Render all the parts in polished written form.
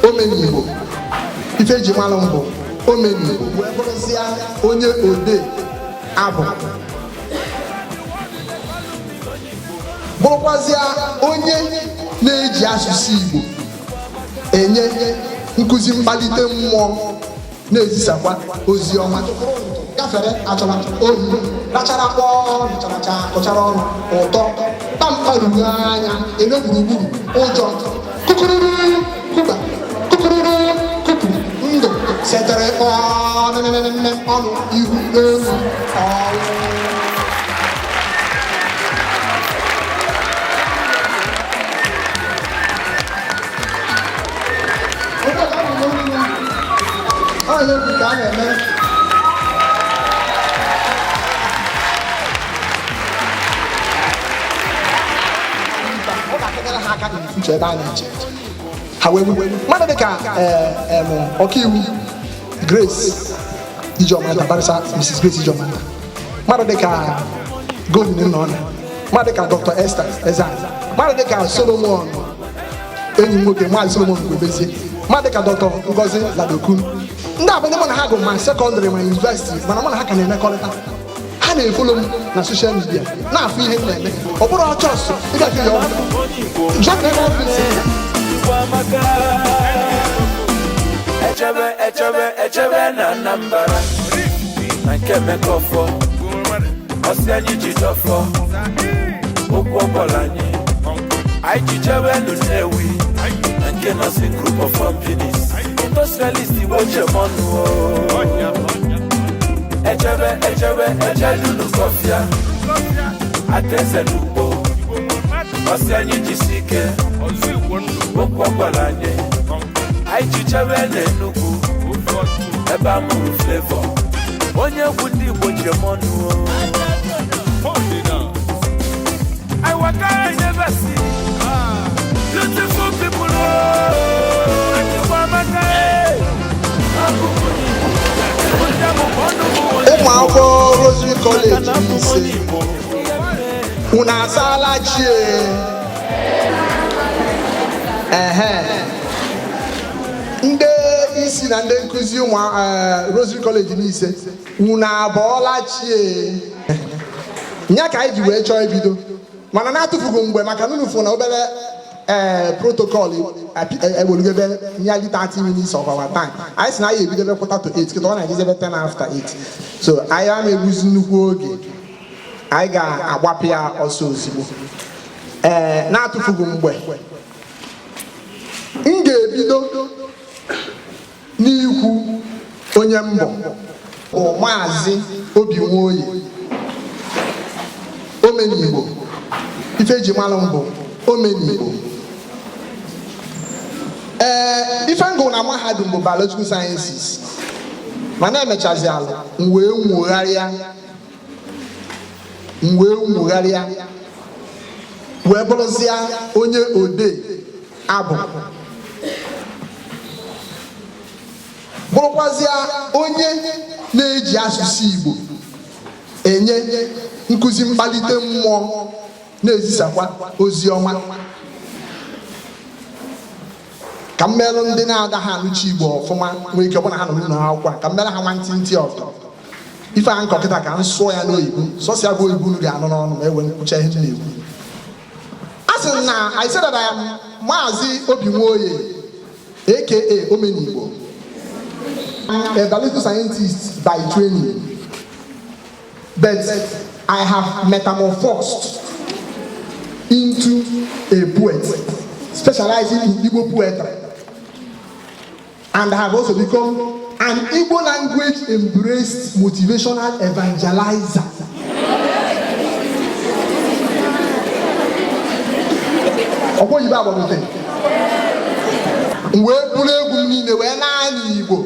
Omenibo ife ji malụ mbụ omenibo wee bụrụzia onye ode abụ bụrụkwazịa onye na-eji asụsụ Igbo enye nkụzi mkpalite mmụọ na-ezisakwa ozi ọma gafere achọla oyi rachara kpọọ ncharacha kụchara ọnụ ụtọ kpamkpa ruru anya eme gburugburu ụjọ kụkụrụrụ kụba kụkụrụrụ kụpụ ndụ setere ọnụ ihu elu ọrụ ka a na-eme uche ebe a na-eche ha wee mmadụ dịka ọkaiwu Grace Ijeọmanta, barịsa Mrs. Grace Ijeọmanta, mmadụ dịka Godwin Nnọna, mmadụ dịka Dr. Esther Ezan, mmadụ dịka Solomon enyi m nwoke Maazị Solomon Kwebezie, mmadụ dịka Dr. Ngozi Ladokun. Ndị abụ ndị mụ na ha gụ ma sekọndịrị ma yunivesiti, mana mụ na ha ka na-emekọrịta. Ha na-efolo m na soshal midia na-afụ ihe m na-eme. Ọ bụrụ ọchọsọ ịgafe ya ọbụla echebe na Anambra na nke mekọfọ ọsị anyị ji dọfọ okwu ọbọla anyị ji chebe Nnewi na nke nursing group of companies industrialist Igbo chemọnụ echebe kọfịa ateze n'ugbo ọsị anyị jisi ike okwu ọbọla anyị ji chebe n'Enugu ebe amụrụ Flavor onye egwu ndị Igbo chemọnụ I work I never see beautiful people ụmụ akwụkwọ Rosary College Nise unu asaala chie ndị isi na ndị nkụzi ụmụ Rosary College Nise unu abọọla chie nya ka anyị ji wee chọọ ibido mana na-atụfugo mgbe maka nunufu na obere protocol ewelugebe nearly 30 minutes of our time. I say na anyị ebidebe 7:45 kịta ọ na-ejizebe 10 after 8. So anyị ama ebuzi nnukwu oge anyị ga-agbapụ ya ọsọ ozugbo na-atụfugo mgbe m ga-ebido n'ikwu onye mbọ bụ Maazị Obinwoye Omenigbo ife ji malụ mbụ Omenigbo ife ngụ na mahadum bụ biological sciences mana emechazi ala m wee nwogharịa wee bụrụzịa onye ode abụ bụrụkwazịa onye na-eji asụsụ Igbo enye nkụzi mkpalite mmụọ na-ezisakwa ozi ọma ka mmerụ ndị na-agaghị anụchi Igbo ọfụma nwee ike ọbụna ha nọ n'ụlọ akwụkwọ ka mmere ha nwantịntị ọzọ ife a nkọkịta ka m sụọ ya n'oyibo sọsịa bụ oyibo unu ga-anụ n'ọnụ ma ewe nkwucha ihe na-ekwu. A sị na I said that I am Maazị Obinwoye aka Omenigbo, a biological scientist by training, but I have metamorphosed into a poet, specializing in Igbo poetry, and have also become an Igbo language embraced motivational evangelizer. Ọkwa Igbo agbagote. Wee bụrụ egwu niile wee naanị Igbo.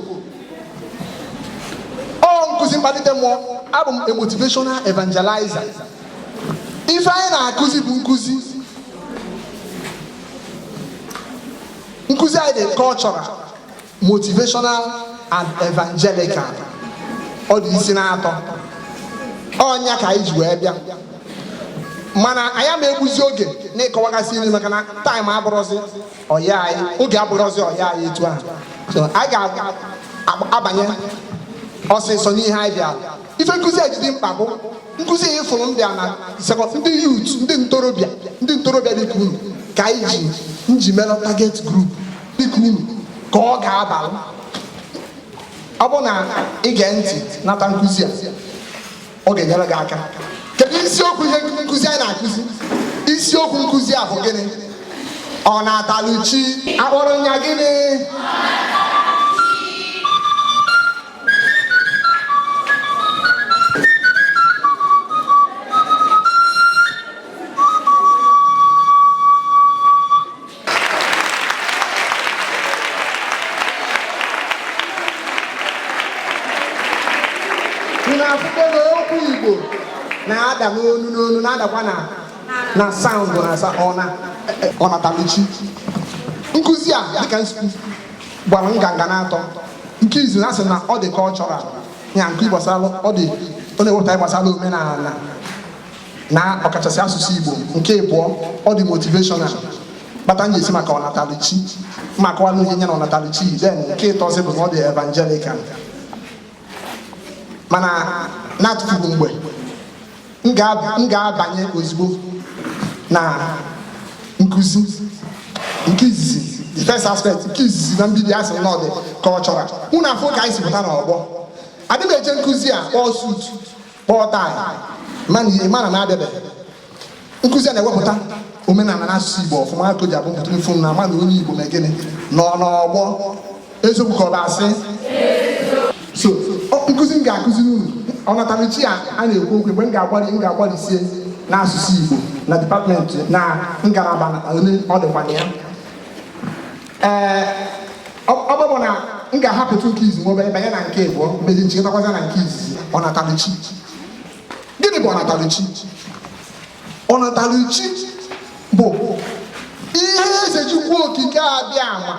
Ọ nkụzi mkpalite mmụọ, abụ m a motivational evangelizer. Ife anyị na-akụzi bụ nkụzi anyị dị cultural, motivational and evangelical. Ọ dị isi na-atọ. Ọnya ka anyị ji wee bịa. Mana anyị ama egbuzi oge n'ịkọwagasị nri maka na taịm abụrụzi ọya anyị, oge abụrụzi ọya anyị etu ahụ. So anyị ga-abanye ọsịsọ n'ihe anyị bịara. Ife nkụzi a jide mkpa bụ nkụzi anyị fụrụ m bịa na ndị youth, ndị ntorobịa dịka unu ka anyị ji melọ target group dịka unu ka ọ ga-abalị. Ọ bụ na ige ntị nata nkụzi a, ọ ga-enyere gị aka. Kedu isiokwu ihe nkụzi anyị na-akụzi? Isiokwu nkụzi a bụ gịnị? Ọ na-atalụ chi akpọrọ nya gịnị? Okwu Igbo na-ada n'onu na-adakwa na sound ọ na-ataluchi. Nkụzi a dịka nsukwu gbara nganga na-atọ. Nke izu na asị na ọ dị cultural, ya nke gbasara ọ na-ewepụta gbasara omenala na ọkachasị asụsụ Igbo. Nke ịbụọ ọ dị motivational, kpata njesi maka ọ na-ataluchi, maka ọnụ ihe nye na ọ na-ataluchi. Then nke ịtọzi bụ na ọ dị evangelical. Mana na-atụfughị mgbe m ga-abanye ozugbo na nkụzi nke izizi, the first aspect nke izizi na mbido asị n'ọdị cultural. Unu afọ ka anyị si pụta n'ọgbọ. Adị m eje nkụzi a kpọọ suit kpọọ tai mana na-abịabeghị. Nkụzi a na-ewepụta omenala n'asụsụ Igbo ọfụma. Aka o ji abụ mpụtara mfu na ama na onye Igbo na gịnị nọ n'ọgbọ eziokwu ka ọ bụ asị. So nkụzi m ga-akụzi unu ọ nataluchi a na-ekwu okwu mgbe m ga-agbalịsie n'asụsụ Igbo na dipatmentị na ngalaba ole ọ dịkwana ya. Ọ bụ na m ga-ahapụtụ nke izi nwobe banye na nke ịbụọ mgbe nchịkọtakwaza na nke izizi. Ọ nataluchi gịnị bụ ọnataluchi? Ọnataluchi bụ ihe eze Chukwu okike abịa ama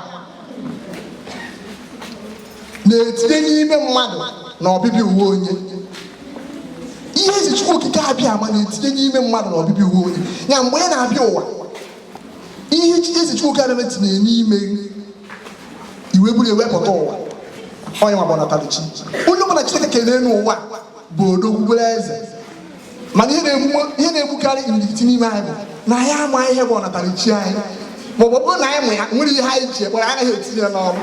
na-etinye n'ime mmadụ na ọbịbịa uwe onye. Ihe ezi Chukwu okike abịa ama na-etinye n'ime mmadụ na ọbịbịa uwe onye. Ya mgbe ya na-abịa ụwa, ihe ezi Chukwu okike abịa tinye n'ime iwe buru ewepụta ụwa. Onye nwa bụ ọnataluchi. Onye ọbụla Chineke kelee n'ụwa bụ odogwu eze. Mana ihe na-egbukarị ndịtị n'ime anyị bụ na anyị ama ihe bụ ọnataluchi anyị, ma ọ bụ na anyị nwere ihe anyị ji ekpere anyị anaghị etinye ya n'ọrụ.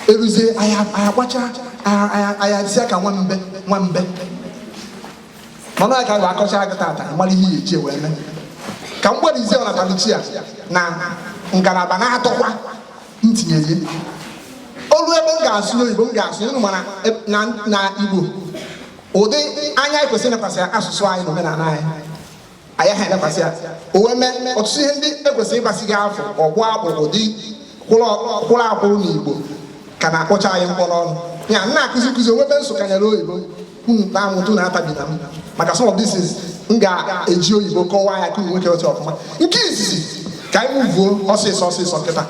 Eruzie anyị agbacha anyị adịsịa ka nwambe mana ya ka ga akọcha gị tata mara ihe ya eji wee mee ka m gbarizie ọnataluchi a na ngalaba na-atọkwa ntinye olu ebe m ga-asụ n'oyibo m ga-asụ unu mana na Igbo ụdị anya anyị kwesịrị ịlekwasị asụsụ anyị na omenala anyị ha elekwasị ya o wee mee ọtụtụ ihe ndị ekwesịrị ịgbasi gị afọ ọgbụ akpụrụ ụdị kwụrụ akwụrụ n'Igbo ka na-akpọcha anyị mkpọrọ ọnụ. Ya na-akụzi onwebe nsụkanyere oyibo na-amụtụ na-atabina m maka some of this is m ga-eji oyibo kọwaa ya ka unu nwoke otu ọfụma. Nke izizi ka anyị mụvuo ọsịsọ nkịta.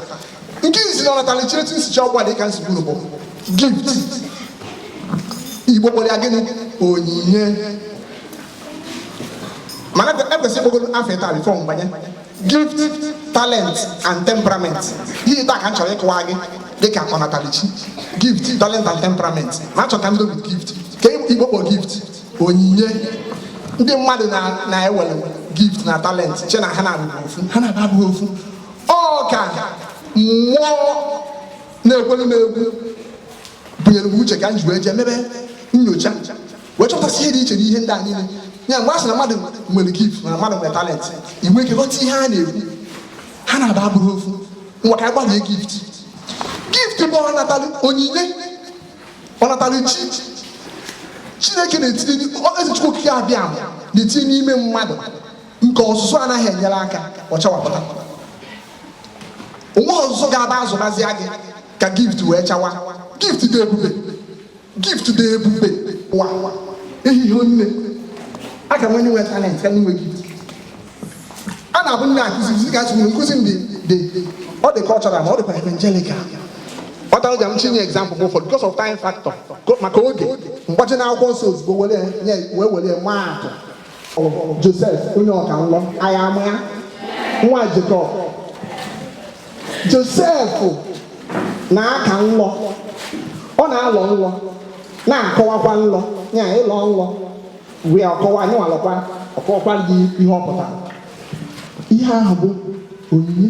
Nke izizi na ọnataluchi etu nsicha ọgba dị ka nsigburu bụ gift. Igbo kpọrọ ya gịnị? Onyinye. Mana ekwesịrị ịkpọgoro afọ ịta bifọ mgbanye gift, talent and temperament. Ihe ịta ka m chọrọ ịkọwa gị dịka ọnataluchi. Gift, talent and temperament. Ma achọ ka m dobe gift. Ka Igbo kpọ gift onyinye. Ndị mmadụ na-ewere gift na talent che na ha na-abụ ofu. Ọ ka mmụọ na-ekwelu m egwu bunyere m uche ka m ji wee jee mebe nyocha wee chọpụtasị ihe dị iche n'ihe ndị a niile. ya mgbe a sị na mmadụ nwere gift na mmadụ nwere talent inwe ike ghọta ihe a na-ekwu ha na-aba abụrụ ofu ngwa ka gbalie gift bụ ọnatalụ onyinye ọnatalụ Chineke na-etinye eze Chukwu okike abịa na-etinye n'ime mmadụ nke ọzụzụ anaghị enyere aka ọchawapụta onwe ọzụzụ ga-aba azụbazịa gị ka gift wee chawa gift dị ebube wa ehihie nne a ka nwere nwere talent ka nwe gift a na-abụ nne akụzi ga asụ nkụzi dị ọ dị cultural ma ọ dịkwa evangelical ọ tara ga m chinye example bụ ụfọdụ because of time factor maka oge mgbachi na akwụkwọ nsọ ozugbo wee were maa atụ Joseph onye ọka nlọ anyị ama ya nwa Jacob Joseph na-aka nlọ ọ na-alọ nlọ na-akọwakwa nlọ ya ịlọ nlọ wee ọkọwa anyị nwalọkwa ọkọwakwa gị ihe ọ pụtara ihe ahụ bụ onyinye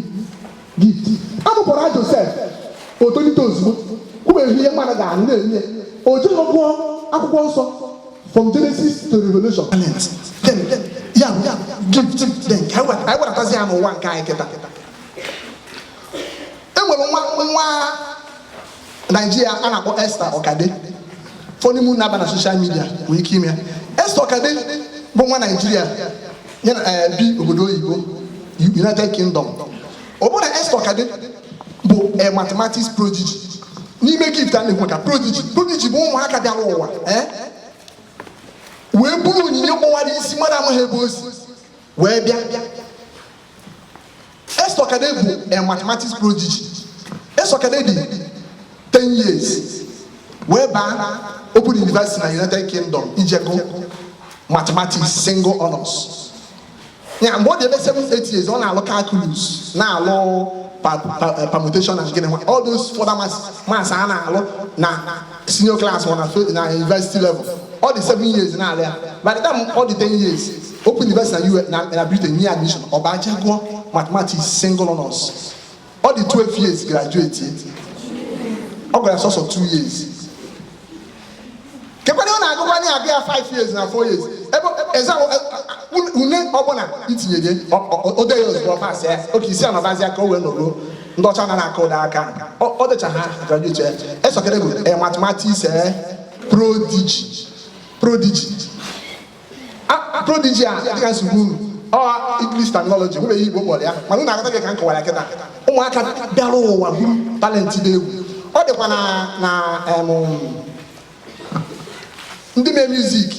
gift amụpụrụ Joseph otolite ozugbo kwubeghị ihe mmadụ ga-anụ na-enye o jiri gụọ akwụkwọ nsọ from Genesis to Revelation then ya gift then anyị weratazi ya n'ụwa nke anyị kịta enwere nwa Naijiria a na-akpọ Esther Okade fọnimu na-aba na social media nwere ike ime ya Esther Okade bụ nwa Naijiria bi obodo oyibo United Kingdom ọ bụrụ na Esther Okade bụ a mathematics prodigy n'ime gift a na-ekwu maka prodigy bụ ụmụaka bịara ụwa wee bụrụ onyinye kpọwara isi mmadụ amaghị ebe o si wee bịa Esther Okade bụ a mathematics prodigy Esther Okade dị 10 years wee baa Open University na United Kingdom ijekụ mathematics single honors ya mgbe ọ dị ebe 7-8 years ọ na-alụ calculus na-alụ permutation and gịnị all those further maths a na-alụ na senior class or na university level all the 7 years na-alụ ya by the time all the 10 years Open University na Britain nye admission ọba jegụọ mathematics single honors all the 12 years graduate ọ gwara sọsọ 2 years kekwana ọ na-agụkwa na agụ ya 5 years na 4 years ebe exam une ọbụla itinyere ode ya ozugbo pass ya oke isi anabazi aka o wee nọruo ndị ọcha na-aka ụda aka ọ dịcha ha graduate ya Esther Okade bụ mathematics prodigy a dịka nsogbu unu English terminology nwere Igbo kpọrọ ya mana unu agụta gị ka m kọwara kịta ụmụaka bịara ụwa bụrụ talent dị egwu ọ dịkwa na ndị mee music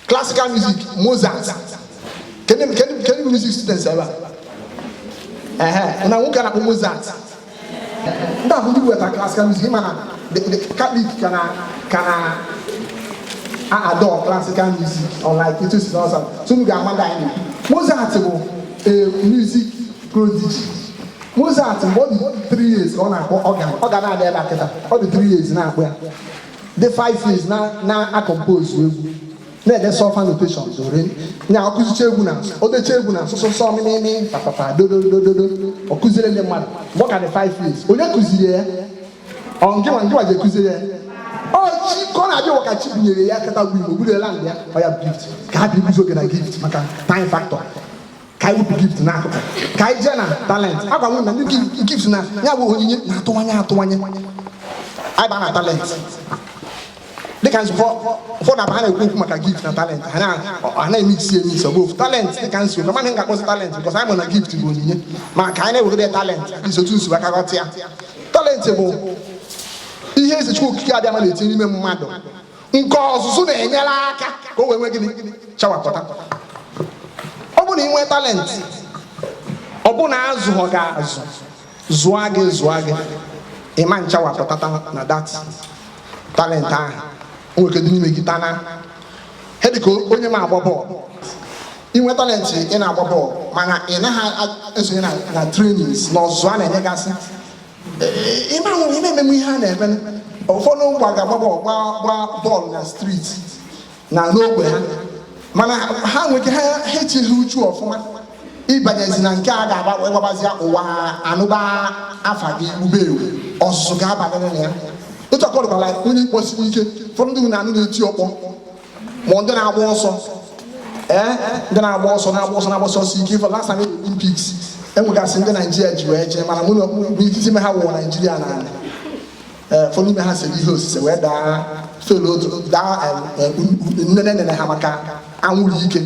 classical music Mozart kedu music students ebe a na nwoke na-akpọ Mozart ndị ahụ ndị weta classical music mana the Catholic kana adore classical music unlike it is also so you ga amanda anyị Mozart bụ music prodigy Mozart mgbe ọ dị 3 years ọ na-akpọ organ na-adị ebe akịta ọ dị 3 years na-akpọ ya the 5 years na-acompose egwu na-ede sofa notation zore nya ọkụzicha egwu na odecha egwu na sọsọ mịmịmị papapa dododododo ọkụzire ndị mmadụ mgbe ọ ka dị 5 years onye kụziri ya ngịwa je kụziri ya ka ọ na-abịa ụka chi bunyere ya kata gbu igbo burela ndị ya ọ ya gift ka ha bịa oge na gift maka time factor ka anyị wepụ gift n'akụkụ ka anyị jee na talent agwa m na ndị gift na ya bụ onyinye na-atụwanye anyị ba na talent dịka ụfọdụ abụ ha na-ekwu okwu maka gift na talent ha na-emiksi ọ bụ talent dịka nso na mmadụ ga-akpọzi talent because anyị bụ na gift bụ onyinye ma ka anyị na-ewegide talent isotu nsogbu aka ghọta ya talent bụ ihe eze Chukwu okike abịa ma na-etinye n'ime mmadụ nke ọzụzụ na-enyere aka ka o wee nwee gịnị chawapụta ọ bụ na ị nwee talent ọ bụ na azụghọ gị azụ zụọ gị ịma nchawapụta na that talent ahụ o nwere kedu n'ime gị tana he dịka onye ma agba bọọlụ inwe talent ị na-agba bọọlụ mana ị naghị esonye na trainings na ọzụzụ a na-enyegasị ime ememe ihe a na-eme ụfọdụ mgbe ga-agba bọọlụ na street na n'ogbe ha mana ha nwere ike ha echighị uchu ọfụma ịbanyezi na nke a ga-agbazia ụwa anụba afa gị ube ewu ọzụzụ ga-abanye na ya otu akọrọkwala onye kpọsiri ike ụfọdụ ndị na-anụ na-eti ọkpọ ma ndị na-agba ọsọ ndị na-agba ọsọ ike for last time Olympics enwegasị ndị Naijiria ji wee jee mana mụ izizi me ha wụọ Naijiria na ụfọdụ n'ime ha siri ihe osise wee daa felo daa nnene ha maka anwụrụ ike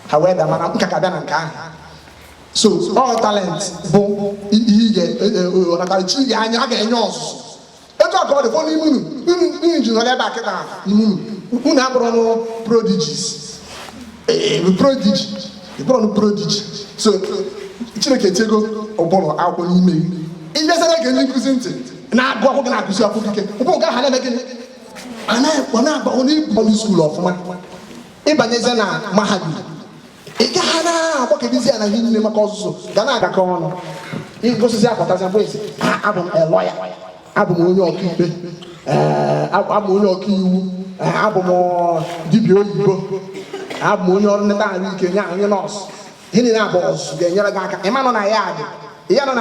ha wee daa mana nka ka bịa na nke ahụ. So all talent bụ ihe ọnatarichi gị anya a ga-enye ọzụzụ etu a ka ọ dị fọ n'ime unu ji nọrọ ebe a kịta n'ime unu abụrụ prodigies prodigy. So Chineke etiego ụbụrụ akwụkwọ n'ime ilesara gị ndị nkụzi ntị na-agụ akwụkwọ na-akụzi akwụkwọ ike ụbụrụ ga ha na-eme gịnị ọ na-agba onye skuul ọfụma ịbanyeze na mahadum ị gaghị na-agbakọbizi ya na ihe niile maka ọzụzụ ga na-agakọ ọnụ igosisi apụtazi abụ esi abụ m lọya, abụ m onye ọkaikpe, abụ m onye ọkaiwu, abụ m dibịa oyibo, abụ m onye ọrụ nleta ahụike nye onye nọọsụ. Ihe niile abụ ọzụzụ ga-enyere gị aka ịma nọ na ya adị ya nọ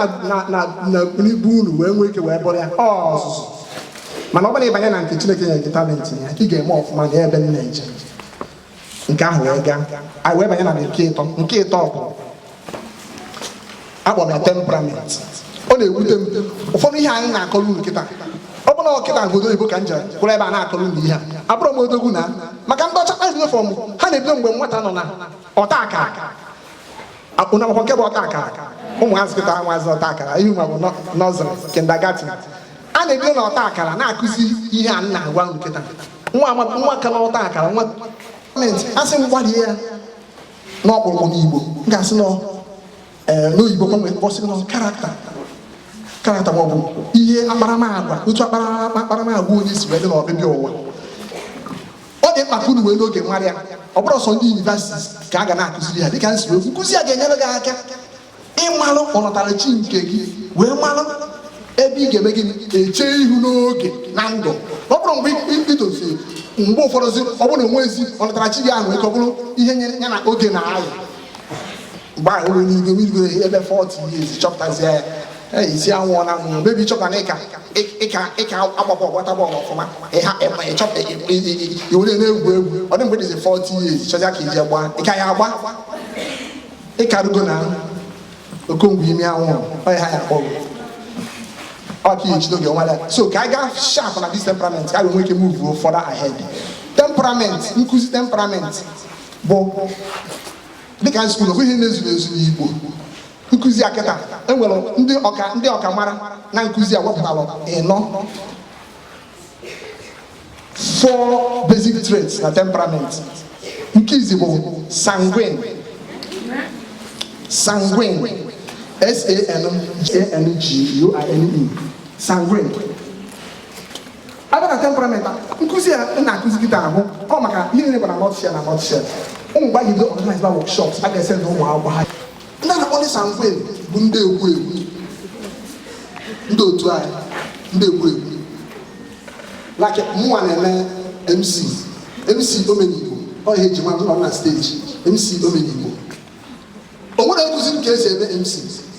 na n'ibu unu wee nwee ike wee bụrụ ya ọzụzụ. Mana ọ bụla ịbanye na nke Chineke nyere gị talenti ya ka ị ga-eme ọfụma na ebe nne nje nke ahụ wee gaa anyị wee banye na nke ịtọ bụ akpọrọ ya temperament. Ọ na-ewute m ụfọdụ ihe anyị na-akọrọ unu kịta ọ bụla ọkịta obodo oyibo ka m jere kwụrụ ebe a na-akọrọ unu ihe a abụrụ m odogwu na maka ndị ọcha uniform ha na-ebido mgbe nwata nọ na ọta akara ụna akwụkwọ nke bụ ọta akara ụmụazị kịta nwaazị ọta akara ihe ụmụ bụ nọzịrị kindergarten a na-ebido na ọta akara na-akụzi ihe a na-agwa unu kịta nwa ka na ọta akara nwa asị m gbalie ya n'ọkpụrụkpụ n'Igbo m ga-asị n'oyibo kpọsị karakta maọbụ ihe akparamagwa otu akparamagwa onye si wee dị n'ọbịbịa ụwa. Ọ dị mkpa ka unu wee n'oge nwarịa ọ bụrụ sọ ndị universities ka a ga na-akụziri ha dịka nsi okwu nkụzi a ga-enyere gị aka ịmalụ ọnọtarachi nke gị wee malụ ebe ị ga-eme gịnị eche ihu n'oge na ndụ. Ọ bụrụ mgbe itosi mgbe ụfọdụzi ọ bụrụ na onwezi ọnọtarachi gị ahụ ike ọ bụrụ ihe ya na oge na-ayị mgbe ahụ nwere n'igwe ebe 40 years chọpụtazie ya isi anwụọ na nwụọ mebi chọpụta na ịka agbapụ ọgbata bọọlụ ọfụma iwere na-egwu egwu ọ dị mgbe dịzi 40 years chọzia ka ije gbaa ịka ya agba ịkarugo na okongwu ime anwụ ọya ha ya akpọgo ọka ijido gị ọnwa ya. So ka anyị gaa sharp na this temperament ka anyị nwee ike move further ahead. Temperament, nkụzi temperament bụ dịka skuul ọ bụghị ihe na-ezuru ezu n'Igbo. Nkụzi a kịta enwere ndị ọkamara na nkụzi a wepụtara ịnọ 4 basic traits na temperament. Nke izi bụ sanguine sanguine sanguine. Abịa na temperament nkụzi a na-akụzi kịta ahụ ọ maka ihe niile bụ na nọtshell na nọtshell. Ụmụ mgbe anyị bido organize workshops a ga-ese ndị ụmụ akwụkwọ ha ndị a na-akpọ ndị sanguine bụ ndị egwu ndị otu anyị ndị egwu like mụnwa na-eme MC omenigbo ọ ihe eji nwa na steji MC omenigbo. O nwere nkụzi m ka esi eme MC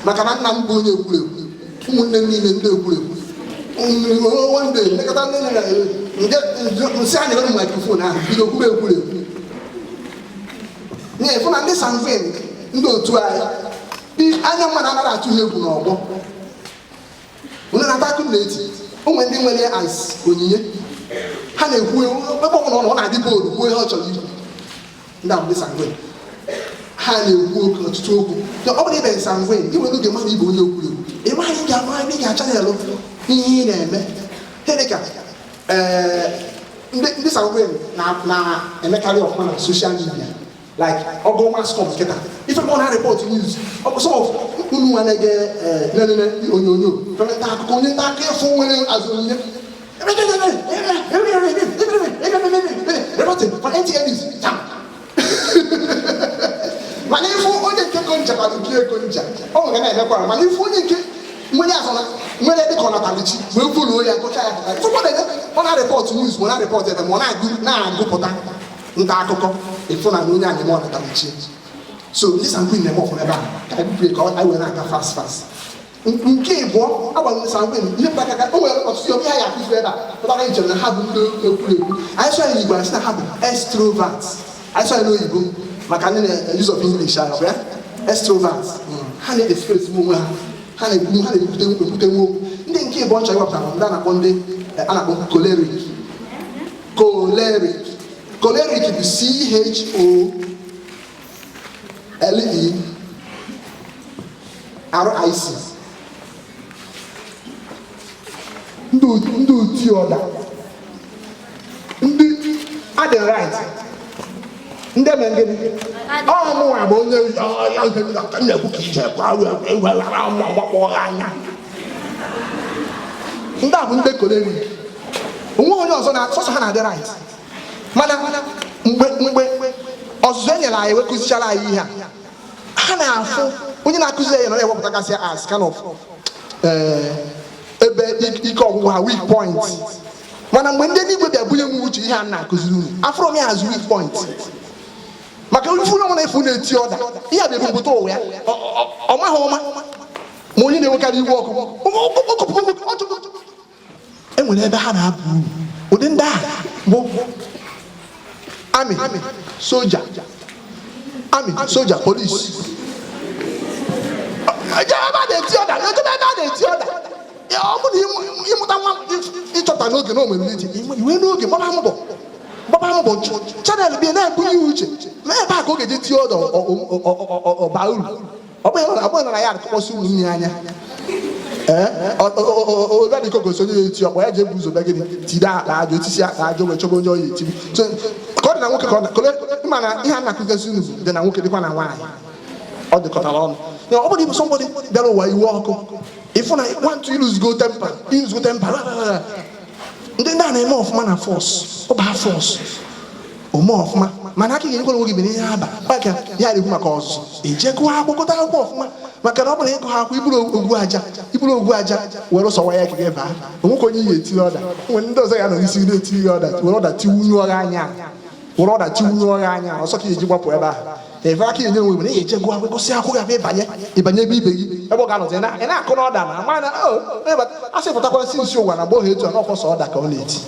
maka na nna m bụ onye egwuregwu ụmụnne m niile ndị egwuregwu nwande nekọta nsị a na-ere microphone ahụ bido kwube egwuregwu nye ịfụ na ndị sanguine ndị otu anyị anya mmadụ anaghị atụ ha egwu n'ọgbọ onye na-ata akụ na-eti onwe ndị nwere as onyinye ha na-ekwu ebe ọbụla ọ na-adị boodu kwuo ihe ọ chọrọ ikwu. Ndị a bụ ndị sanguine ha na-ekwu oke ọtụtụ okwu ọ bụrụ ibe sanguine inwere oge mmadụ ibe onye egwuregwu ịmaghị ga-acha na-elu ihe ị na-eme ihe dịka ndị sanguine na-emekarị ọfụma na social media like ọgụ mascom kịta ife mọ na report news ọ bụ some of unu nwa na-ege lelele onyonyo nta akụkọ onye nta aka ịfụ nwere azụ onyinye reporting for NTA News mana ịfụ onye nke konja kwa nke konja ọ nwere na-emekwara mana ịfụ onye nke nwere azọna nwere dịka ọ natalichi wee vụrụ ya gụcha ya ọ na report news ma na report ebe ma ọ na-agụpụta nta akụkọ ịfụ na onye anyị ọ natalichi. So ndị sanguine na-eme ọfụma ebe a ka anyị bupụrụ ka anyị wee na-aga fast nke ịbụọ agbalị ndị sanguine ihe mkpa aka o nwere ọtụtụ ihe ha ya akụzi ebe a pụtara njem na ha bụ ndị ekwuregwu anyị sọ ya n'Igbo anyị sị na ha bụ extroverts anyị sọ ya n'oyibo maka ndị use of English ahụ ya extroverts ha na-express onwe ha ha na-ebute nwe okwu. Ndị nke ịbụ ọchọ iwepụtara ndị a na-akpọ ndị a na-akpọ choleric bụ CHOLERIC. ndị oti ọda, ndị adị right, ndị emengede ọmụnwa bụ onye na-ekwu ka ije gbakpọ anya. Ndị a bụ ndị choleric. Onwe onye ọzọ na sọsọ ha na-adị right, mana mgbe ọzụzụ e nyere anyị wekụzichara anyị ihe a, ha na-afụ onye na-akụzi ya na ewepụtagasị as kind of ebe ike ọgwụgwụ ha, weak point. Mana mgbe ndị eluigwe bịa bunye m uche ihe a na-akụziri unu, afọrọ m ya as weak point. Maka ifuru ọnwụ na-efu na-eti ọda, ihe a bụ ebumbuta ụwa ya, ọ maghị ọma ma onye na-enwekarị iwe ọkụ. E nwere ebe ha na-abụ ụdị ndị a bụ amị, soja, polisi. Ebe a na-eti ọda, ọ bụ na ịmụta nwa ịchọta n'oge na omere iji iwe n'oge gbaba mbọ chanel bịa na-ebunye uche na ebe a ka ọ ga-eji tie ọda ọba uru. Ọ bụghị na ya akọkpọsị uru nri anya obe dị kogosi onye eti ọkpọ ya ji ebu ụzọ begịnị tide akpa aja otisi akpa aja wee chọba onye oyi etibi ka ọ dị na nwoke ka ịma na ihe a na-akụzi unu dị na nwoke dịkwa na nwaanyị, ọ dịkọtara ọnụ. Ọ bụrụ ibu sọmbọdị bịara ụwa iwe ọkụ, ịfụ na want to use go temper. Ndị a na-eme ọfụma na force, ọ baa force ome ọfụma, mana aka ga-enyekwa onwe gị bụ n'ihe aba maka ya na-ekwu maka ọzụzụ eje gụọ akwụkwọ akwụkwọ ọfụma, maka na ọ bụrụ ịgụ ha akwụkwọ iburu ogwu aja were sọwa ya ekege baa onwe ka onye ihe etiri ọda. Nwere ndị ọzọ ya nọ n'isi na-etiri ya ọda, were ọda tiwunye ọgha anya ọsọ ka eji gbapụ ebe ahụ. Efe aka enye onwe na eje gụọ akwụkwọ si akwụkwọ ga ịbanye ebe ibe gị ebe ọ ga-anọzi ị na-akụ n'ọda na ama na asị pụtakwa nsi ụwa na gbọ ha etu a n'ọkwọsọ ọda ka ọ na-eti.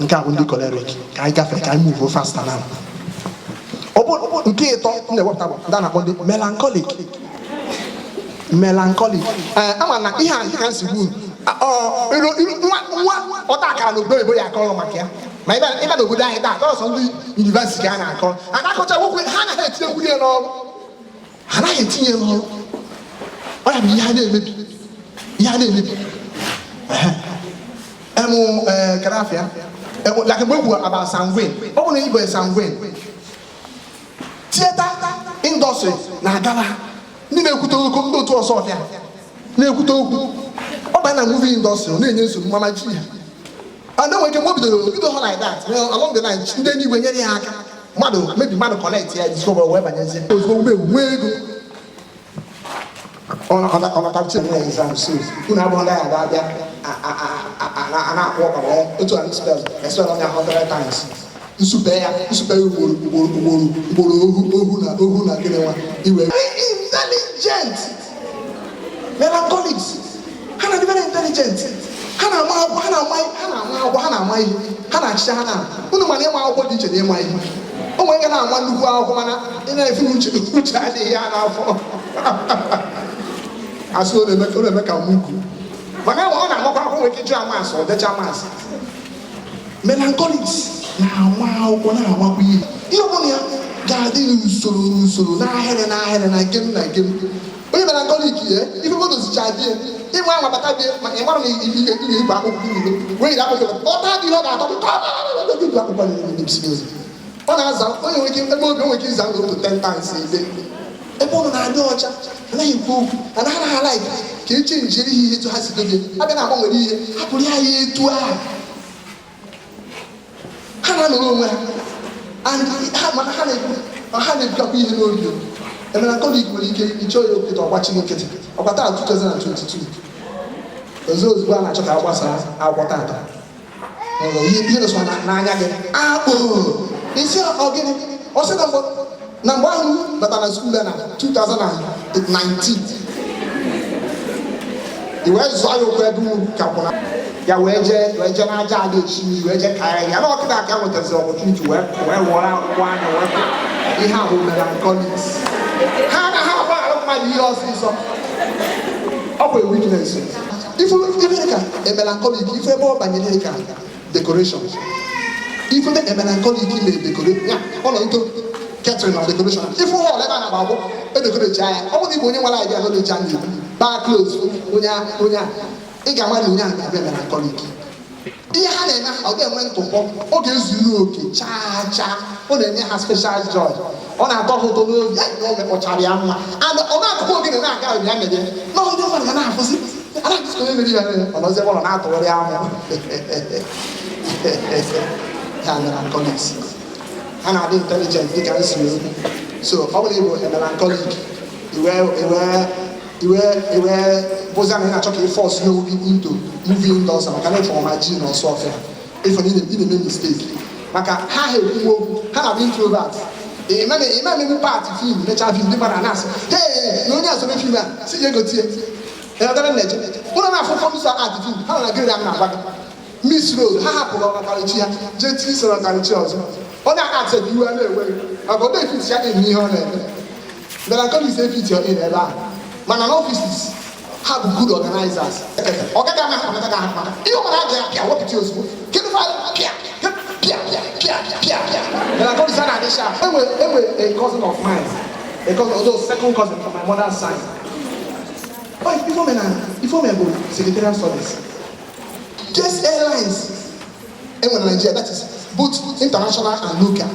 Nke a bụ ndị choleric. Ka anyị gafee, ka anyị move faster now. Ọ bụ nke ịtọ na-ewepụta bụ ndị a na-akpọ ndị melancholic. Ama na ihe a ka nsi gbu nwa ọta akara n'obodo oyibo ya akọrọ maka ya, ma ịba n'obodo anyị taa ọsọ ndị yunivasiti ka a na-akọ akọcha nwoke ha anaghị etinye n'ọrụ, ọ ya bụ ihe a na-emebi karafia like mgbe egwu about sanguine. Ọ bụ na Igbo sanguine theater industry na-agala ndị na-ekwute okwu, ndị otu ọsọ ọbịa na-ekwute okwu. Ọ banye na movie industry na-enye nsogbu mama ji ya, and then when we bido ha like that along the line ndị eluigwe nyere ya aka, mmadụ connect ya discover wee banyezie ozugbo nwee ego ọnatachi na exam. So unu abụọ ndị ya ga-abịa na-akwụ ọkara otu a spell ọnya 100 times nsupe ya ugboro ohu na gịnị nwa iwe. Intelligent melancholics, ha na very intelligent. Ha na-ama agwọ, ha na-ama ihe, ha na-achịcha ha na unu mana ịma akwụkwọ dị iche na ịma ihe. O nwere ike na-ama nnukwu akwụkwọ mana ị na-efe uche adịghị ya n'afọ. Asị ọ na-eme ka mwuku, maka ọ na-amakwa akwụkwọ nwere ike ịjụ amasị ọdecha amasị. Melancholics na-ama akwụkwọ na-amakwa ihe ọbụla ya ga-adị n'usoro n'ahịrị na nkem. Onye melancholic ya ife moto zicha dị ịnwe anwa bata dị maka ịmara na igwe akwụkwọ niile wee yiri akwụkwọ ọta dị ihe ọ ga-atọ akwụkwọ ọ na-aza onye nwere ike ebe obi nwere ike ịza ndụ otu 10 times ebe ụnụ na-adị ọcha, anaghị ekwu okwu, anaghị ha laik ka eche njiri ihe etu ha si dobe abịa na-agbanwere ihe hapụrụ ya etu ahụ. Ha na-anọrọ onwe ha, ha na-ebukakwa ihe n'obi. Melancholic nwere ike ịchọ ya okwute ọgbachi nkịtị. Ọkwa taa 2022 ozugbo a na-achọ ka agbasa agwọ tata ihe nọsọ n'anya gị isi ọgịnị ọsị na mgbe ahụ bata na skuul na 2019 iwee zụọ ya okwu ebe ugwu ka kwụna ya wee jee n'aja ala echi wee jee karịa ya na ọkịta aka nwetazi ọpọtuniti wee wụọrọ akwụkwọ anya wee ihe a bụ melancholics. Ha anaghị agbaghara mmadụ ihe ọsịsọ. Ọ bụ weakness. Ife ka a melancholic, ife ebe ọ banyere ka decoration. Ife a melancholic may decorate. Ya, ọ nọ into catering of decoration. Ife ụlọ ebe a na-agba e decorate ya. Ọ bụrụ Igbo onye nwere idea na olecha ndị bar clothes onye ị ga-amalị onye ahụ ga-abịa melancholic. Ihe ha na-eme ọ ga-enwe ntụpọ, ọ ga-ezuru oke chaa, ọ na-enye ha special joy, ọ na-atọ ha ụtọ n'obi, ya na o mekpọchara ya mma, and ọ na-akụkọ ogene na-aga ya mere na ndị mmadụ ga na-afụzi onye mere ya ọnọzi ebe ọ na-atụgharị amụ ha melancholics. Ha na-adị intelligent dịka nsi okwu. So ọ bụrụ ịbụ melancholic iwe bụzi na ị na-achọ ka ị force n'obi into movie indoors maka na ịfọ ma ji na ọsọ ọfịa ịfọ na ị na-eme mistake maka ha ekwuo okwu, ha na-abụ introvert. Ime part film mecha film ndị mmadụ na-asị hey na onye asọme film a si ya egotie ịnọdara nneje ụlọ na-afụ fọmsa art film ha na gịrị ya na-agba gị Miss Rose ha hapụrụ ọkarichi ya jee tii soro ọkarichi ọzọ ọ na-art iwe na-ewe maka ọdọ efiti ya na-eme ihe ọ na-eme. Melancholics efiti ọ ebe ahụ mana n'ọfisis ha bụ good organizers. Ọ gaghị ama ha maka ha maka ihe ọbụla a ga-apịa wepụta ozugbo kedu fa pịa. Melancholics a na-adị sharp. Enwe a cousin of mine, although second cousin from my mother's side. Before me go secretarial service. Guest airlines in Nigeria, that is both international and local.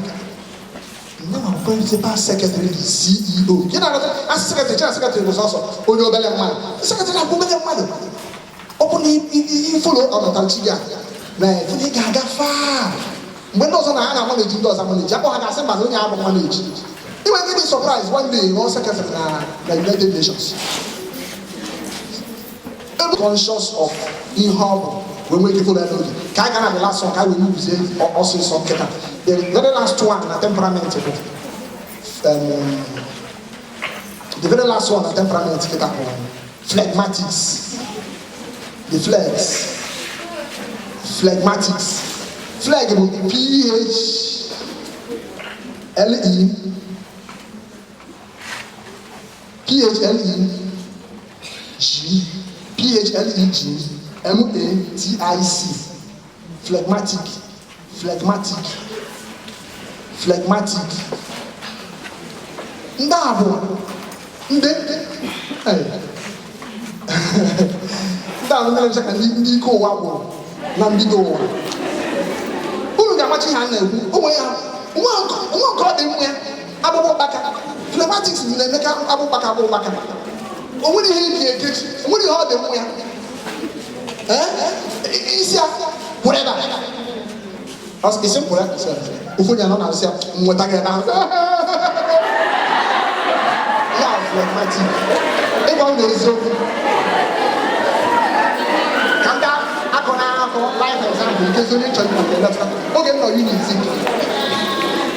Now I'm principal secretary, the CEO. You know, as secretary was also on your belly man. Secretary of belly man. Open the follow on the Tanchia. Man, you can't get far. When those on the hand manage, those are managed. Japan has a man who have managed. You were really surprised one day, no secretary of the United Nations. Conscious of being humble when we people that know it. Can I the last song I will use it or also some keta. The very last one na temperament. The very last one na temperament keta. Phlegmatics. The phlegmatics. Phleg will be PHLEG phlegmatic. Ndabo nde ndabo nchaka ndị iko ụwa bụ na mbido ụwa. Unu ga-amachi ha na-ekwu onwe ya nwa nke ọ dị mma ya abụbọ kpaka. Phlegmatics na-emeka abụbaka. O nwere ihe dị ekechi, o nwere ihe ọ dị mma ya. Isi ya whatever. It's simple. Ufunya no na say nweta ga na. Yeah, phlegmatic. Ego no ezo. Kanda akona life example nke so ni chọrọ na left. Oge no unity.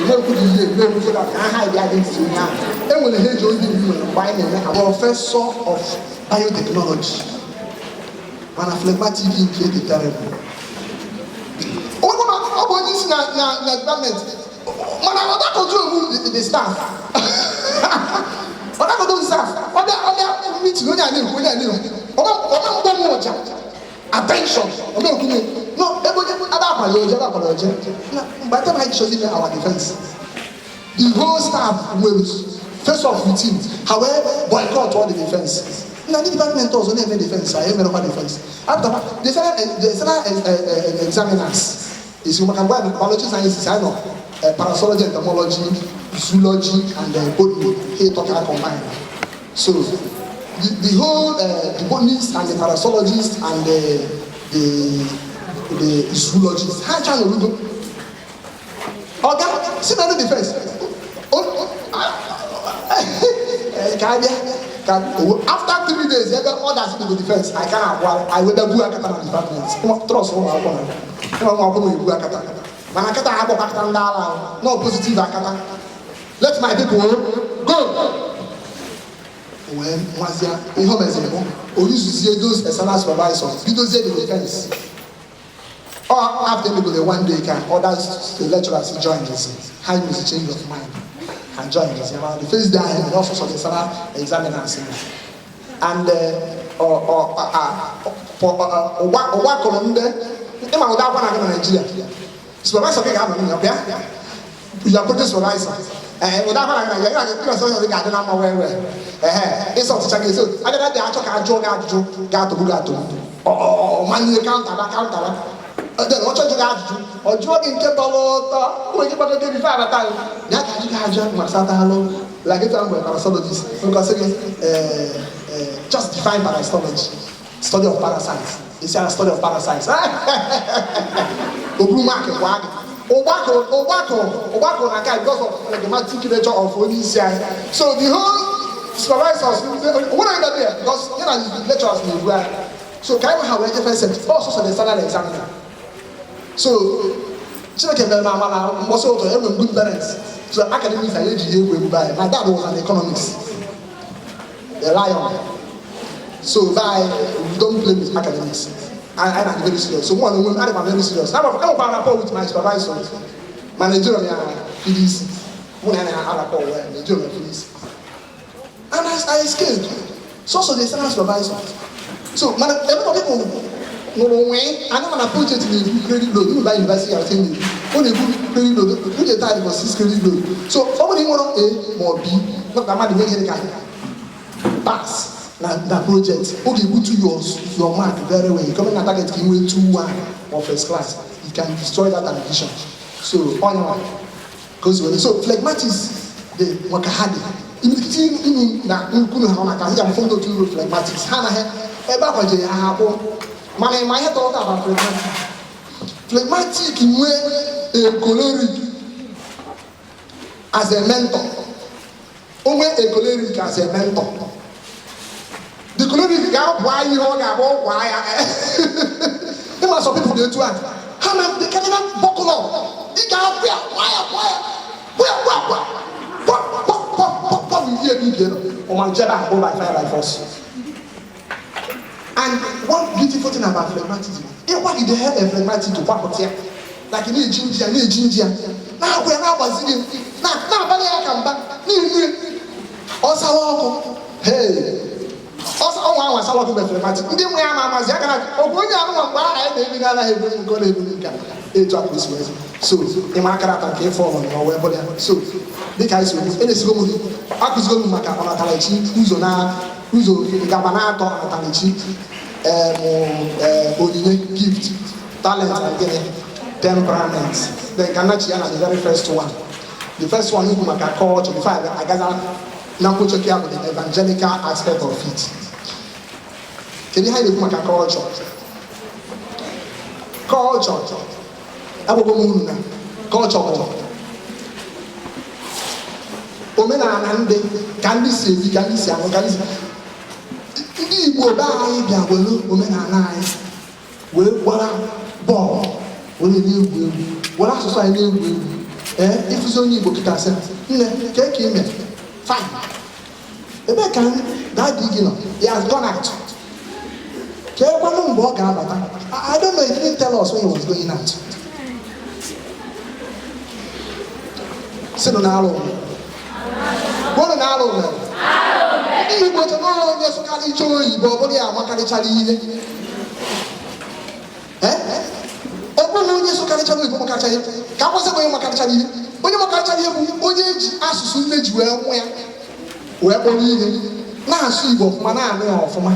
No could you no so that aha dia dey so nya. Enwere he jo ndi ni by na professor of biotechnology. Mana phlegmatic in the terrible. Na department. Mana oda control the staff. Oda control staff. Oda meeting onye ani. Oda mo oja. Attention. Oda okunu. No, ada apology. Na by the time I chose our defense. The whole staff will face off with him. However, boycott all the defense. Na the department also never defense. I never defense. After the examiners. Is you can buy biology sciences, I know, parasology, entomology, zoology, and botany. Here talking combined. So the whole the botanists and the parasologists and the zoologists, how can you do? Okay, see the defense. After 3 days, every orders to the defense. I can't. Well, I will do a department. Trust me. No positive akata. Let my people go. When once they are in home example, or use to see those external supervisors, you don't see the defense. Or after maybe the one day can others the lecturers join this. How you change of mind. I joined the first day I also saw the Sarah examiners. And what Columbia, Emma without one in Nigeria. Supervisor, you are putting supervisor. And without one, I don't know where. It's also checking. So I don't know the actual gato. Oh, money counter. Then what you got to do? Or jogging Kebalo, who you got to do before that time? That you have just Masatalo, like it, I'm a parasitologist, because just define parasitology, study of parasites. It's a study of parasites. The blue market, Obako, because of like the matriculature of Nise. So the whole supervisors, what are you there? Because you know the lecturers in the so can we have a different set? Also, the standard examiner. So, children also have good parents. So, academics are usually by. My dad was an economist, a lion. So, don't play with academics. I'm very serious. So, one woman, I'm very serious. I'm rapport with my supervisor, manager of PDC. One and I rapport with manager of PDC. And I escaped. So, they send us supervisors. So, man, everybody no way. I don't want to put it in the credit load. You buy university, I'll tell you. When you put credit load, put the time for 6 credit load. So, somebody want A or B, not the man the way pass that project. Okay, put to your mark very well. You come in and target him with 2-1 or first class. You can destroy that ambition. So, on your goes well. So, phlegmatics, the wakahadi. In na nkunu ha na ka ya mfondo to phlegmatics. Hana he eba kwaje ahabo. Man, my head thought about phlegmatic. Phlegmatic in way a choleric as a mentor. Only a choleric as a mentor. The choleric got why you all about why. There are some people do it. How many they can't even buckle up. They got what we hear me get on my job and go by fire by force. And one beautiful thing about phlegmatism, what did they have a phlegmatic to back up here? Like you need ginger. Now we're not was it. Now I come back. Also, hey. Also, I want to be phlegmatic. You didn't wear my mask. I when you are not why I didn't have a go to so, in my character came forward or whatever. So, the guys will be so good. I was going to make a Talachi, who's on Gabanato, Talachi, gift, talent, and temperament. The Ganachian is the very first one. The first one, you make a culture, before I gather, now put your care with the evangelical aspect of it. Can you hear the make a culture? Culture. Culture. Omenala ndị ka ndị si ebi ka ndị si anụ ka ndị Igbo be anyị bịa were omenala anyị wee gbara bọọlụ were na-egwu egwu were asụsụ anyị na-egwu egwu ịfụzi onye Igbo kịta sị nne ka eke ime fine ebe ka dadi gị nọ he has gone out ka ekwanụ mgbe ọ ga-abata I don't know, he didn't tell us when he was going out. Sit on our own. What an hour. He was an hour, yes, I can't enjoy, but what are you Charlie? Oh, yes, I can't tell you what I can't was away, Macachari. When you Macachari, ask to let you where believing. Now, see what Manana for my.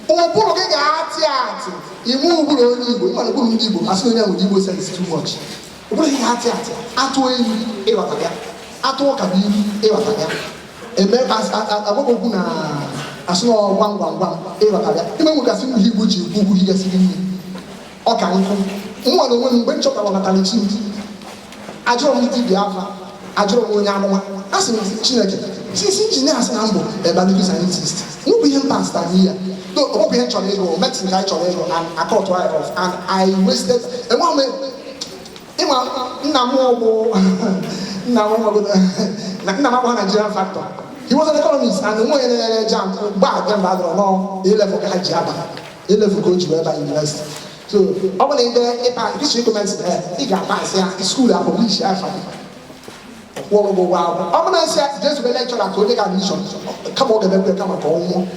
Oh, poor guy, you move on Igbo, you want to go in Igbo, as soon as Igbo says too much. What he had at Atokabi, Ewataga. A man as Aboguna, as no one, Ewataga. Even with a single Hebrew, who he has seen. Okay, one woman went up on a Talichi. I don't need the Alpha. I don't know Yama. As in Chineke. Since engineers and humble, a biblical scientist. No be him past that year. No, open him Cholego, Mexican guy Cholego, and I caught off. And I wasted a woman. Nigerian factor. He was an economist and the more jump back then bad or no, he left for Kajaba. He left for coach wherever university. So over there, if I recommends there, he got pass here, school I publish wow. I'm gonna say just be lecture at Kodak admission. Come on, the come home.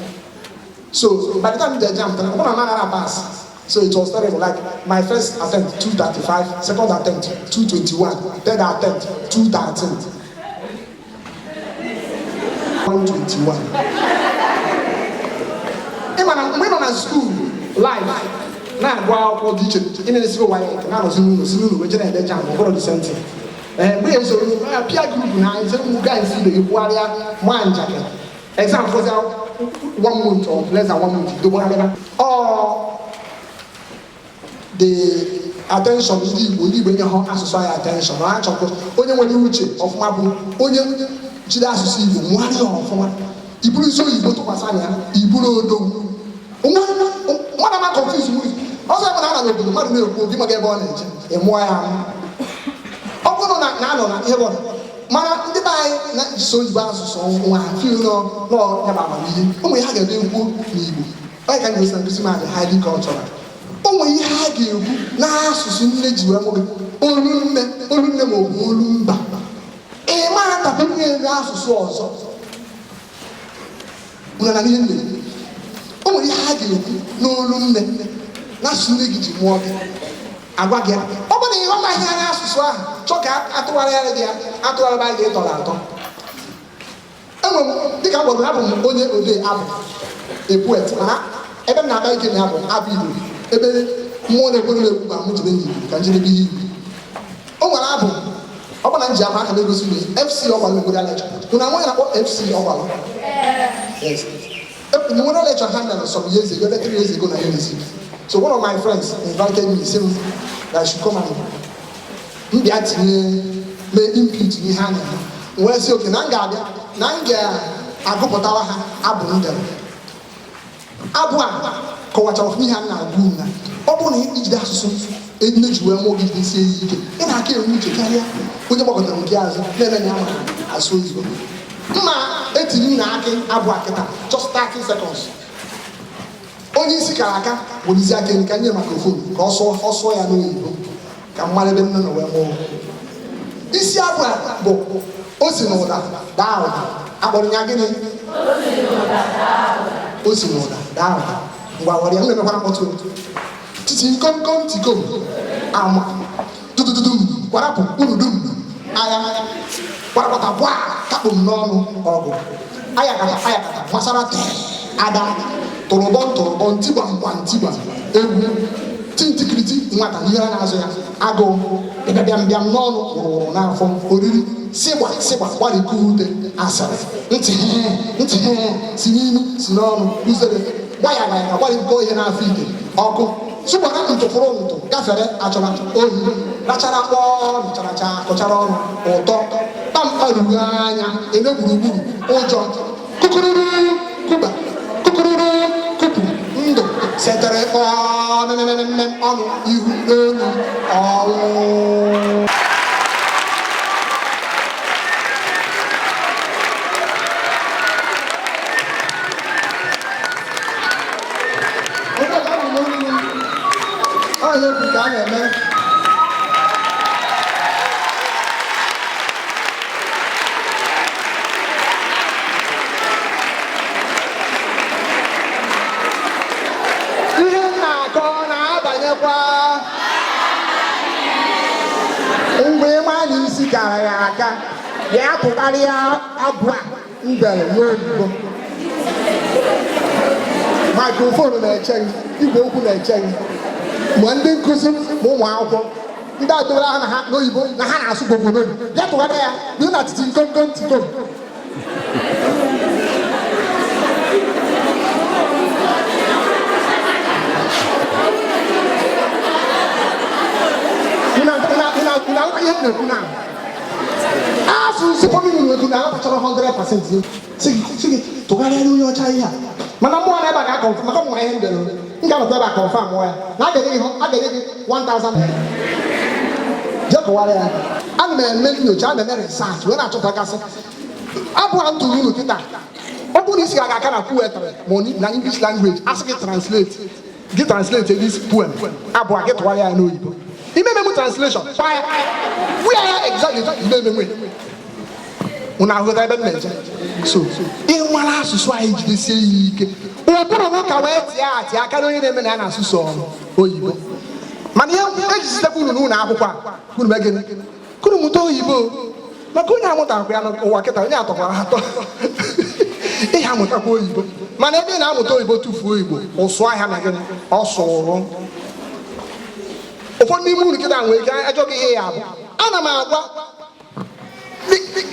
So by the time the exam, I'm gonna pass. So it was terrible. Like my first attempt 235, second attempt 221, third attempt 213, 121. When on a school life. Now, wow, for teacher, in a school, now, which is the jam, or the same thing. We have a peer group now, some guys see the warrior, one jacket. Example for 1 month or less than 1 month, the whatever. Or the attention, when you have society attention, or only when you reach of Mabu, only Chidas to see you, warrior of one. You put so you go to Masania, you put what am I confused with? Also, I'm not going to give my born in why I'm not here. Man, the buy so you bounce so one feel no, never mind. Oh, we had a new book. I can use this man highly cultural. Oh, we had you now, so you only Olumba. A man that put me in the house also. Oh, we had you no room. That's really more. I got get. Open the my hand as well. Choke at what area at all by the dollar. Oh, think about what happened only a day a poet. Even now, I can have more than can you be? Oh, what happened? Open and jam and go to me. FC or one good lecture. When I want about FC or one. Yes. You want to let your hand on some years ago, 3 years ago, so one of my friends invited me, saying that I should come and be at me impute me hand. When I say, okay, Nanga, I go for our Abu. Abu, Coach of me and Naguna. Open each dash, it needs to more business. And I can't reach a carrier. When you walk on the gas, then I saw you. Ma, 18 Abu, just 30 seconds. Only Sikaraka would is a can you microphone, also I know can marry them no more. This year, Osinoda, down, Abonyagin, Osinoda, down, while the younger one or two. Teaching come to go. What happened? I am what about a wa, Capum non or Ayaka, Masarate, Adam. Torobon, Tiba, Tinticrity, Mata, Yana, Ago, Biam non, now from Uri, Seba, what a good answer. Sinini, Sinon, User, why what is going in our feet? Oko, Super to Toronto, Gaffere, Achamat, Nachara, Cocharon, or Top, Tampa, Enebu, Ojo, Kukuru, Kuba. Settere on you all. Nise ya pụkarịa abụọ mbere n'oyibo microphone na-eche igwe okwu na-eche ma ndị nkụzi ma ụmụ akwụkwọ ndị adọrọ ha na ha n'oyibo na ha na-asụ gbogbo n'oyibo ya tụgharịa ya dị na titi nkomkom tikom Suppose you could have 100%. See, to get your child. Madame, I never confirm my hand. You got to confirm where. Now I get 1,000. Just what I'm making your child and research. When I talk like I said, I want to you to that. Open this I can put money in English language. Ask it translate. Get translated this poem. I get why I know it. He made me translation. Where exactly? He made me. unu ahụta ebe m na-eje. So ịnwara asụsụ anyị jidesie ya ike ụbụrụ ụka wee tịa karịa onye na-eme na ya na-asụsụ oyibo. mana ihe ejizitekwa unu n'ụlọ akwụkwọ a unu mee gịnị? Unu mụta oyibo, maka onye amụtakwa ya n'ụwa kịta onye atọkwara atọ ihe amụtakwa oyibo. mana ebe ị na-amụta oyibo tụfuo Igbo, ụsụ ahịa na gịnị ọ sụrụ. ụfọdụ n'ime unu kịta nwere ike ajọghị ihe ya bụ ana m agwa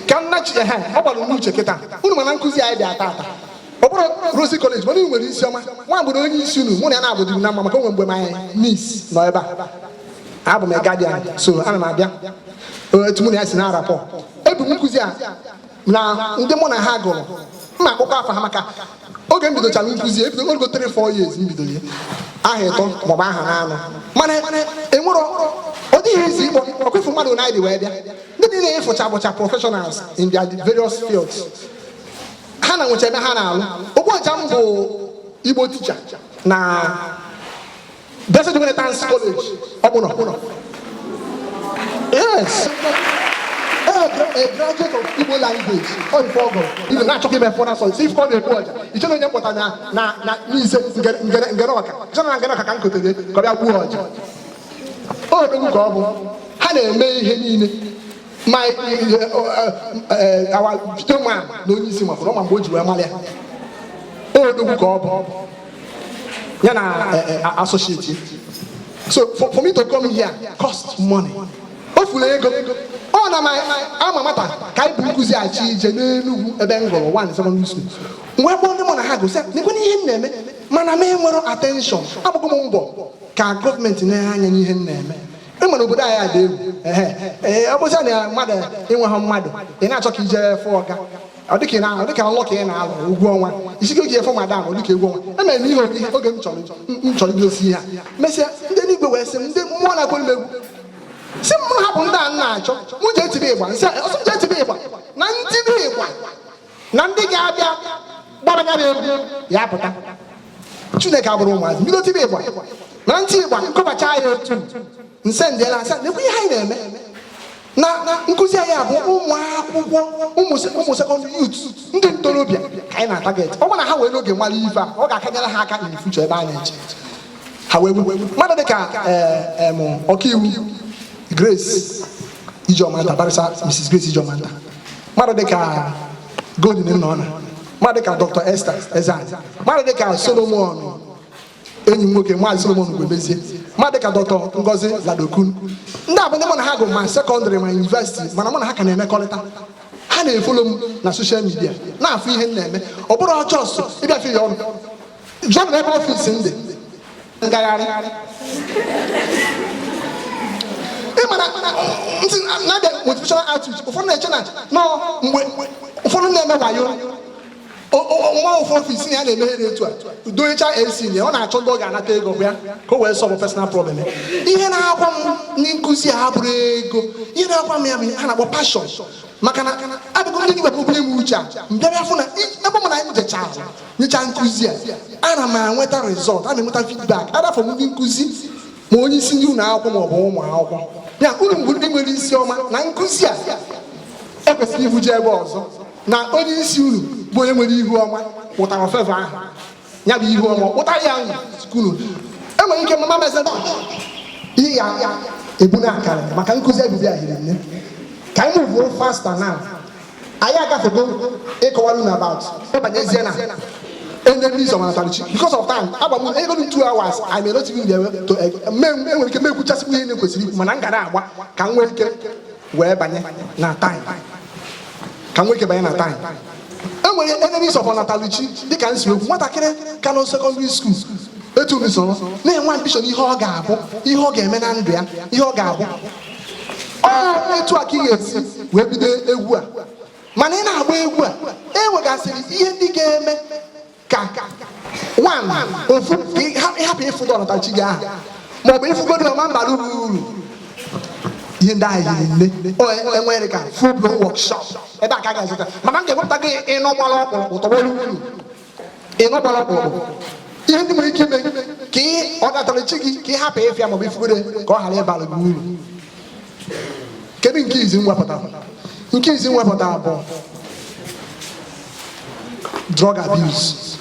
ka nna chi ọ gbara n'uche kịta. unu mana nkụzi anyị dị ata ọ bụrụ Rosie College mana unu nwere isi ọma nwa mgbere onye isi unu mụ na ya na-abụdị na mma maka onwe mgbe my niece nọ ebe a abụ m guardian, so ana m abịa etu mụ na ya si na-arapọ. ebu m nkụzi a na ndị mụ na ha gụrụ mma akpụkọ afọ ha maka oge m bidochara nkụzi ebido ogo 3-4 years m bido ya aha ịtọ maọbụ aha na-anụ mana enwere ọ dịghị ezi ịkpọ ọkwefu mmadụ na anyị dị wee bịa. ndị niile ịfụcha bụcha professionals in their various fields. ha na nwecha ebe ha na-alụ. Ogbocha m bụ Igbo teacher na Blessed Humanitarian College ọbụnọ. Yes, a graduate of Igbo language or Igbo. Even not talking about foreign soil. If called a poet, you don't know what na Nise Ngeroka. John Ngeroka can go to the Korea Buoja. Oh, don't go. Ha na-eme ihe niile. My our gentleman no isi ma from mgbe o ji wee mara ya. Oh, don't go. Ya na associate. So for me to come here cost money. Hopefully ego. Ọ na ama mata ka anyị bụ nkụzi achị ije n'Enugu ebe m gụrụ 1 secondary school. Mgbe gbọọ ndị mụ na ha gụsị n'ekwe ihe m na-eme mana m enwere attention. Agbụgo m mbọ ka gọọmenti na-enye anya n'ihe m na-eme. Enwere obodo anyị adị egwu. Ọ bụzi na mmadụ enweghị mmadụ ị na-achọ ka ije fụ ọga. Ọ dịka nlọ ka ị na-alụ ụgwọ ọnwa isi ka oge efe madam ọ dịka egwu ọnwa. Emere m ihe oge m chọrọ igosi ihe a mesịa ndị n'igwe wee sị m ndị mmụọ na-akwere m egwu si m hapụ ndị a na-achọ mụ jee tibe ịgba nsị ọsọ jee tibe ịgba na ntibe ịgba na ndị ga-abịa gbara ya egwu ya pụta. Chineke abụrụ ụmụazị bido tibe ịgba na ntị ịgba nkọbacha ya otu nse ndịela asa na-ekwu ihe anyị na-eme na nkụzi anyị abụ ụmụ akwụkwọ ụmụ sekọndịrị yut ndị ntorobịa ka anyị na-ataget. ọ bụrụ na ha wee n'oge nwale ife a ọ ga-akanyere ha aka in future ebe a na-eche ha wee mmadụ dịka ọkaiwu Grace Ijomanta, Barrister Mrs. Grace Ijomanta, mmadụ dịka Golden Nnọna, mmadụ dịka Dr. Esther Ezan, mmadụ dịka Solomon enyi m nwoke Maazị Solomon Gwebezie, mmadụ dịka Dr. Ngozi Ladokun. Ndị a bụ ndị mụ na ha gụ ma sekọndịrị ma yunivesiti mana mụ na ha ka na-emekọrịta. Ha na-efolo m na soshal midia na-afụ ihe m na-eme. Ọ bụrụ ọjọọ ịbịafe ya ọnụ jụọ m n'ebe ọfisi m dị ngagharị ịmana ntị na-abịa motivational outreach. Ụfọdụ na-eche na mgbe ụfọdụ na-eme wayo nwa ụfọdụ ọfisi ya na-emeghere etu a doyecha AC ya ọ na-achọ ndị ọ ga-anata ego ya ka o wee solve personal problem. ihe na-akwa m n'nkụzi a bụrụ ego. ihe na-akwa m ya bụ a na-akpọ passion maka na abịago ndị gị wepụbụrụ m uche a mbịabịa fụ na ebe mụ na anyị jechaa nyecha nkụzi a ana m enweta result, ana m enweta feedback adafọ ndị nkụzi ma onye isi ndị ụlọ akwụkwọ maọbụ ụmụ akwụkwọ ya. unu mgbe ndị nwere isi ọma na nkụzi a ekwesịrị ibuje ebe ọzọ na onye isi unu bụ onye nwere ihu ọma pụtara feva ahụ ya bụ ihu ọma pụta ya skulu. Enwere ike mama meze ihe ya ebu na akara maka nkụzi ebibi ahịrị nne ka anyị mụvuo fasta na anyị agafego ịkọwara unu about ịbanyezie na enemies of Anatolichi because of time. Agba m ego 2 hours I may not even be able to enwere ike mekwuchasị ihe na-ekwesịrị ikwu mana m gara agba ka m nwee ike wee banye na time ka m nwee ike banye na time. Enwere enemies of Anatolichi dịka nsi okwu nwatakịrị ka nọ secondary school etu usoro na-enwe ambition ihe ọ ga-abụ ihe ọ ga-eme na ndụ ya ihe ọ ga-abụ etu a ka ị ga-esi wee bido egwu a. mana ị na-agba egwu a enwegasịrị ihe ndị ga-eme ka ofu ịhapụ ịfụdo ọnatachi gị ahụ maọbụ ịfụgodo ọma mbara uru ihe ndị ahụ yiri nne enwere ka full blown workshop ebe a ka a ga-azụta. mana m ga-ewepụta gị ịnọgbara ọkpụrụkpụ tọgbọrọ uru ịnọgbara ọkpụrụkpụ ihe ndị nwere ike ime ka ọnatachi gị ka ị hapụ ịfịa maọbụ ịfụgodo ka ọ ghara ịbara gị uru. Kedu nke izi mwepụta? Nke izi mwepụta bụ drug abuse.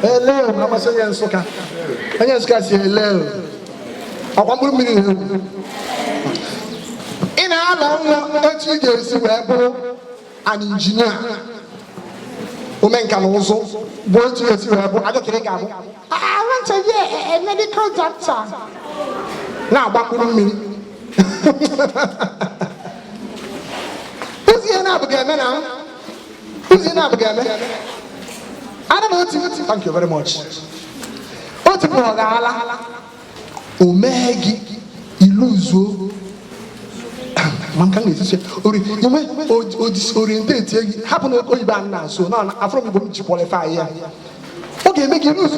Hello, mama say yensoka. Yensoka say hello. Akwamburu mmiri ewu. Ina ala nwa etu ga-esi wee bụrụ an engineer. Omenka n'ụzụ bụ etu ga-esi wee bụ adọkịta ga-abụ. I want to be a medical doctor. Na-agbakpuru mmiri. Uzi na abụghị eme na. Uzi na abụghị eme. I don't know. Thank you very much. What people are Omegi iluzo. Man can say or disorientate. Happen to go now. So now after we go to qualify here. Okay, make you lose.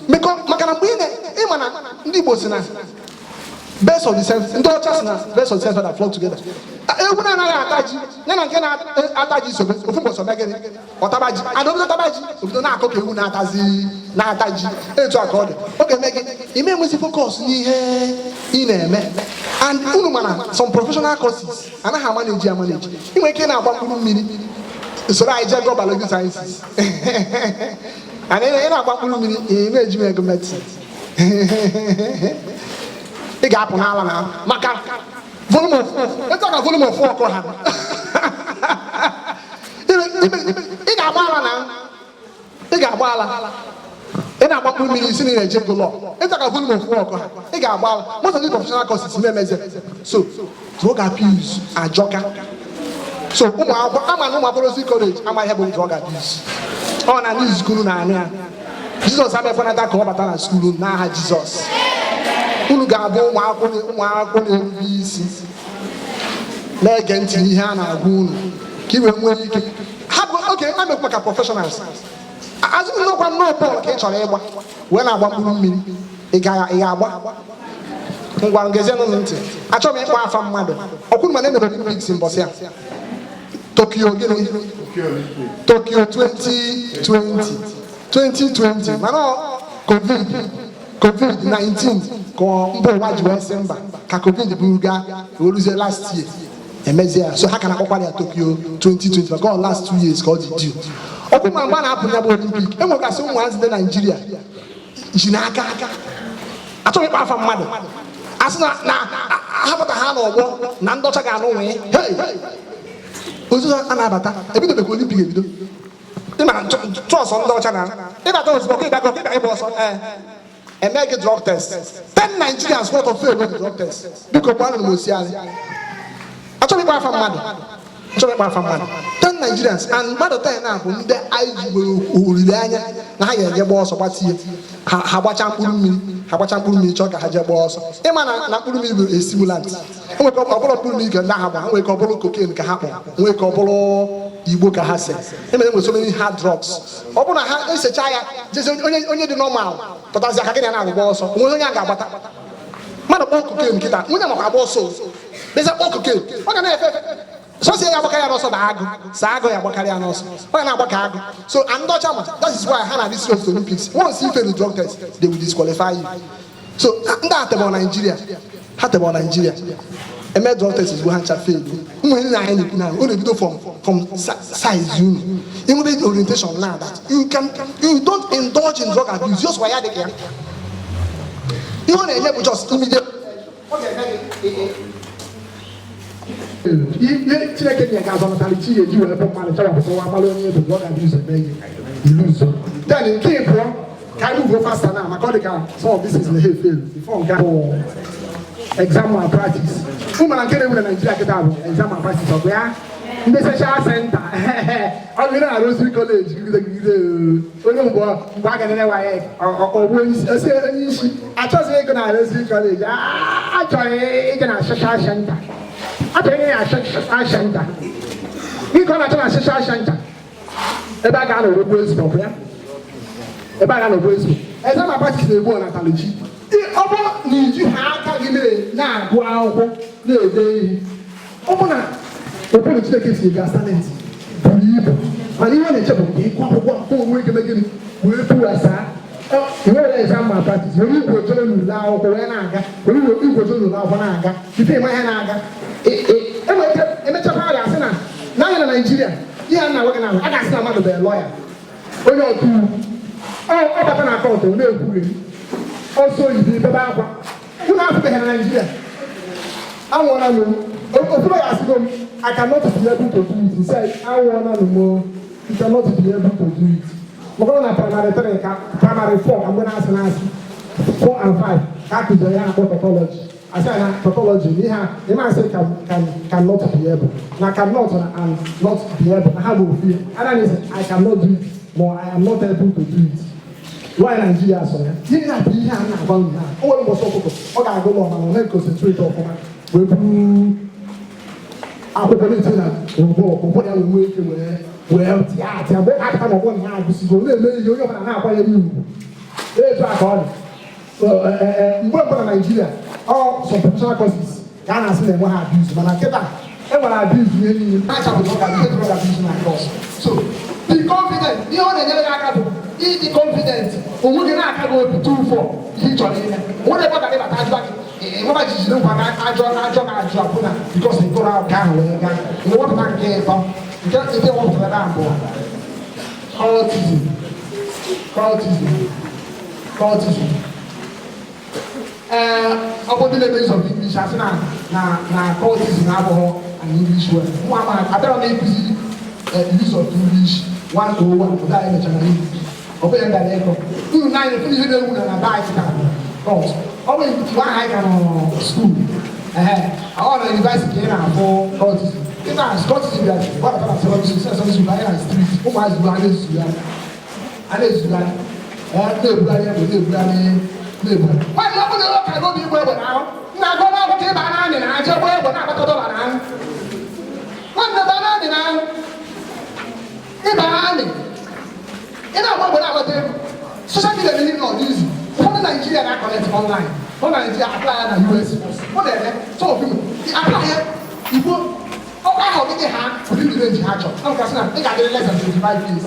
Make makana bwine. Imana ndi bosina. Best of the sense. Ndo chasna. Best of the sense that flow together. Ebuna na ataji. Nyana nke na ataji so. Ofumbo so megere. Otabaji. Adobo tabaji. Obido na akoke ewu na atazi na ataji. Etu akode. Okay, make ime must focus ni ihe ị na-eme. And unu mana some professional courses. Ana ha manage. Inwe ike na agbakuru mmiri. So I just go biology sciences. And ị na-agbakuru mmiri, ị na-eji ego medicine. Ị ga-apụ n'ala na maka volume of volume of 4 ha. Ị ga-agba ala na ị ga-agba ala. Ị na-agbakuru mmiri isi na eje ụlọ. Ị taka volume of 4 ha. Ị ga-agba ala. Most of the professional courses na-emeze. So, drug abuse ajoka. So, ụmụ akwụkwọ college ama ihe bụ drug abuse. Ọ na ndị school na anị a. Jesus amefanata ka ọ bata na school n'aha Jesus. Unu ga-abụ ụmụ akwụkwọ na-erube isi na-ege ntị n'ihe a na-agwa unu ka iwe nwee ike ha bụ oke amekwa maka professionals azụmụlọkwa nnọọ Paul ka ị chọrọ ịgba wee na-agba mkpụrụ mmiri ị ga-agba ngwa ngezienụ ntị achọghị m ịkpọ afa mmadụ ọkwụrụ ma na-emere Olympics mbọsị a Tokyo 2020 mana COVID-19 ka mba ụwa ji wee sị mba ka COVID bụrụ gaa oluzie last year emezie so ha ka na-akpọkwara ya Tokyo 2020 maka ọ last 2 years ka ọ dị due ọkwụ ma mgbe a na-apụ ya bụ Olympic enwegasị ụmụazị ndị Nigeria ji n'aka achọghị ịkpa afa mmadụ asị na ahapụta ha n'ọgbọ na ndọcha ga-anụ nwee ozuzo a na-abata ebidobekwa Olympic ebido ịma chọọsọ ndị ọcha na ịbata ozugbo ka ịba ọsọ emege drug test 10 Nigerians worth of fail with drug test biko kwa na mosiali achọghị ịkpa afa mmadụ 10 Nigerians and mmadụ 10 na bụ ndị anyị gbere oriri anya na ha ga-eje gba ọsọ gbatie ha gbacha mkpụrụ mmiri chọọ ka ha jee gba ọsọ ịma na mkpụrụ mmiri bụ estimulant enwe ka ọ bụrụ mkpụrụ mmiri ka ndị ha gba nwee ka ọ bụrụ cocaine ka ha kpọ nwee ka ọ bụrụ Igbo ka ha se emere nwere so many hard drugs ọ bụrụ na ha esecha ya jezi onye dị normal pụtazi aka gị na-agba ọsọ onwe onye a ga-agbata mmadụ kpọọ cocaine nkịta onye makwa agba ọsọ beze kpọọ cocaine ọ ga na-efe sosie ya agbakarị ya n'ọsọ na agụ saa agụ ya agbakarị ya n'ọsọ ọ ga na-agbaka agụ so and ndị ọcha ma that is why ha na this of Olympics once you fail the drug test they will disqualify you so ndị atebọ Nigeria eme drug test is go ha ncha fail ụmụ ndị na-anyị na-ekwu na ọ na-ebido from size unu enwebe orientation now that you don't indulge in drug abuse just why ya dị ka ya ihe ọ na-enye bụ just immediate ọ ga-eme ihe Chineke nye ga-azọpụtara chi ya eji wee bụ mmadụ chọrọ amalụ onye bụ drug abuse eme ihe iluzo then nke ịbụọ ka anyị go faster now maka ọ dị ka some of this is na fail before nke bụ exam malpractice ụmụna nke na-ewu na Nigeria kịta bụ exam malpractice ọ bụ ya ndị social center ọ bụ na Rosary College gigide onye mgbe a ga-enene ya ọgbụ onye isi achọghị ego na Rosary College achọghị ije na social center achọghị ihe na social center ike ọ na-achọ na social center ebe a ga-anọ ogbo ezigbo bụ ya ebe a ga-anọ ogbo ezigbo exam malpractice na-egbu ọnatalochi ọ bụ na iji ha aka gị na-agụ akwụkwọ na-ede ihe ọ bụ na okpuru Chineke si ga talent buru ibu mana ihe ọ na-eche bụ nke ịkwa akwụkwọ nke onwe gị megịrị wee pụwasaa nwere exam malpractice were igwojo n'ụlọ akwụkwọ wee na-aga were igwojo n'ụlọ akwụkwọ na-aga tupu ịma ihe na-aga emechakwa ya asị na n'anya na Naijiria ihe a na-agwa gị na a ga-asị na mmadụ bụ lọya onye ọka iwu ọ bata na kọtụ na-ekwughị ọsọ oyibo bebe akwa unu afụbeghị na Naijiria anwụọla m ofuro ya asịgo m I cannot be able to do it. He said, anwụọla m you cannot be able to do it. Maka na primary 3 ka primary 4 I'm going to ask 4 and 5 ka akụziri ya akpọ tautology. I said na tautology ihe a say cannot be able. Na cannot and not be able. Na ha bụ ofe. Ana say I cannot do it but I am not able to do it. Why Nigeria so ya? Ihe na bụ ihe a na-agba unu ha. O nwere mbọsọ ọkụkọ ọ ga-agụ ụlọ ma ọ na-concentrate ọfụma wee buru akwụkwọ na-eti na ụgbọ ya nwee ike wee tịa mgbe aka na ọgbọ na ya agụsigo na-eme ihe onye ọbụla na-akwa ya n'iwu etu a ka ọ dị mgbe mbụ na Nigeria some professional courses ka a na-asị na-enwe ha abuse mana nkịta enwere abuse ihe niile na-achapụta ọka ihe drug abuse na course so be confident ihe ọ na-enyere gị aka bụ ịdị confident onwe gị na-aka gị obi 2-4 ihe ị chọrọ ime nwere ebe ọ ga-adịbata ajụba gị ịmaba jijiri nkwa na ajọ ga-ajụ abụna bikos ịgụrụ ahụ ka ahụ wee gaa mgbe wepụta nke ịtọ nke ebe wepụtara na mbụ cultism ọ bụ ndị na-eme use of English asị na cultism abụghị an English word nwa ama abịara m ịkụzi use of English 101 ụda anyị mechara English ọ bụ ya ndara ịkọ uru na anyị ihe na-ewu na na daịt ka cult ọ bụ mgbe ahụ anyị gara skuul ọ na yunivasiti ka ị na-afụ cultism kịta cultism bịa gbapụta na sekọndịrị anyị na street ụmụazị bụ a na-ezugharị na-ebugharị egbe na-ebugharị nwaanyị ọ bụla ụka n'obi igwe egbe na ahụ nna agụ n'akwụkwọ ka ịba naanị na aja gba egbe na-akpata dọla na ahụ nwanne ba naanị na ahụ ịba naanị ị na-agba egbe na-akpata ego soshal midia na-enye n'ọdịnihu ụfọdụ Naijiria na-akọnekt ọnlaịn ọ Naijiria apply ya na US ọ na-eme tọọfụ apply ya igbo ọkwa ahụ ọdịdị ha ụdị ndị renji ha chọrọ ọ gasị na ị ga-adịrị less than 25 years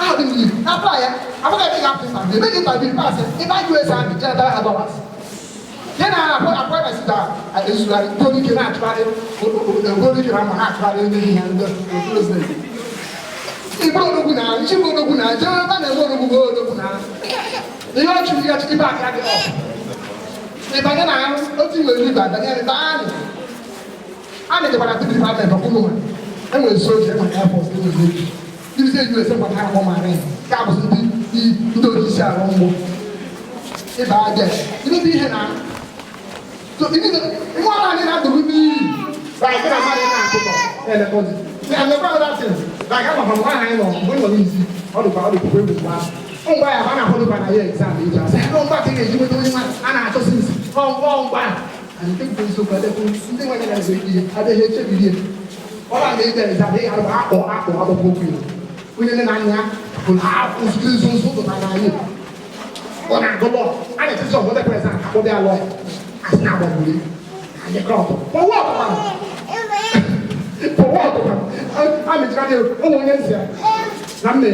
ahụ dị n'ihu apply ya abụghị ebe ị ga-apụ ịsa ebe gị tabiri pasị ịba US ahụ jenatara ha dọlas ya na apọịmenti da ezugharị gboro ike na-achụgharị gboro ike na mma na-achụgharị ndị ihe ndị prezidenti igbo onogwu na nchigbo onogwu na jee ebe a na-enwe onogwu bụ onogwu na ihe ọ chụrụ ya ibe aka dị ọkụ ịbanye na otu nwere ibe abanye ebe anyị dịkwara ndị dipatment ọkụnụ nwa enwere soja enwere airforce enwere navy ndị US enwere ha akpọ marin ka abụzi ndị ojisi arụ mgbọ ịba aja ndị ihe na ihe ọrụ anyị na-adụrụ n'iyi like na mmadụ na-akụkọ elekọzi na-emekwa other things like a gbakwa nwa anyị nọ mgbe nọ n'isi ọ dịkwa egwu ngwa ya ba na-ahụ dịkwa na ya exam eji asị ngwa ka ị ga-eji nweta onye nwa a na-achọsi nsi ngwa anyị nke bụ nsogbu adịkwu ndị nwanyị na-eze ihe adịghị echebiri ya ọ ba na-ede exam ị ga-abụ akpọ agbụgbọ okwu ya onye nne na anya bụ na nzuzo ụtụta n'anya ọ na-agụlọ a na-echezi ọbụla ekwesị akpọbịa lọ ya asị na-agbagburi anyị krọpụ pọwọ ọkụkwa amịchara ụmụ onye nsị na mme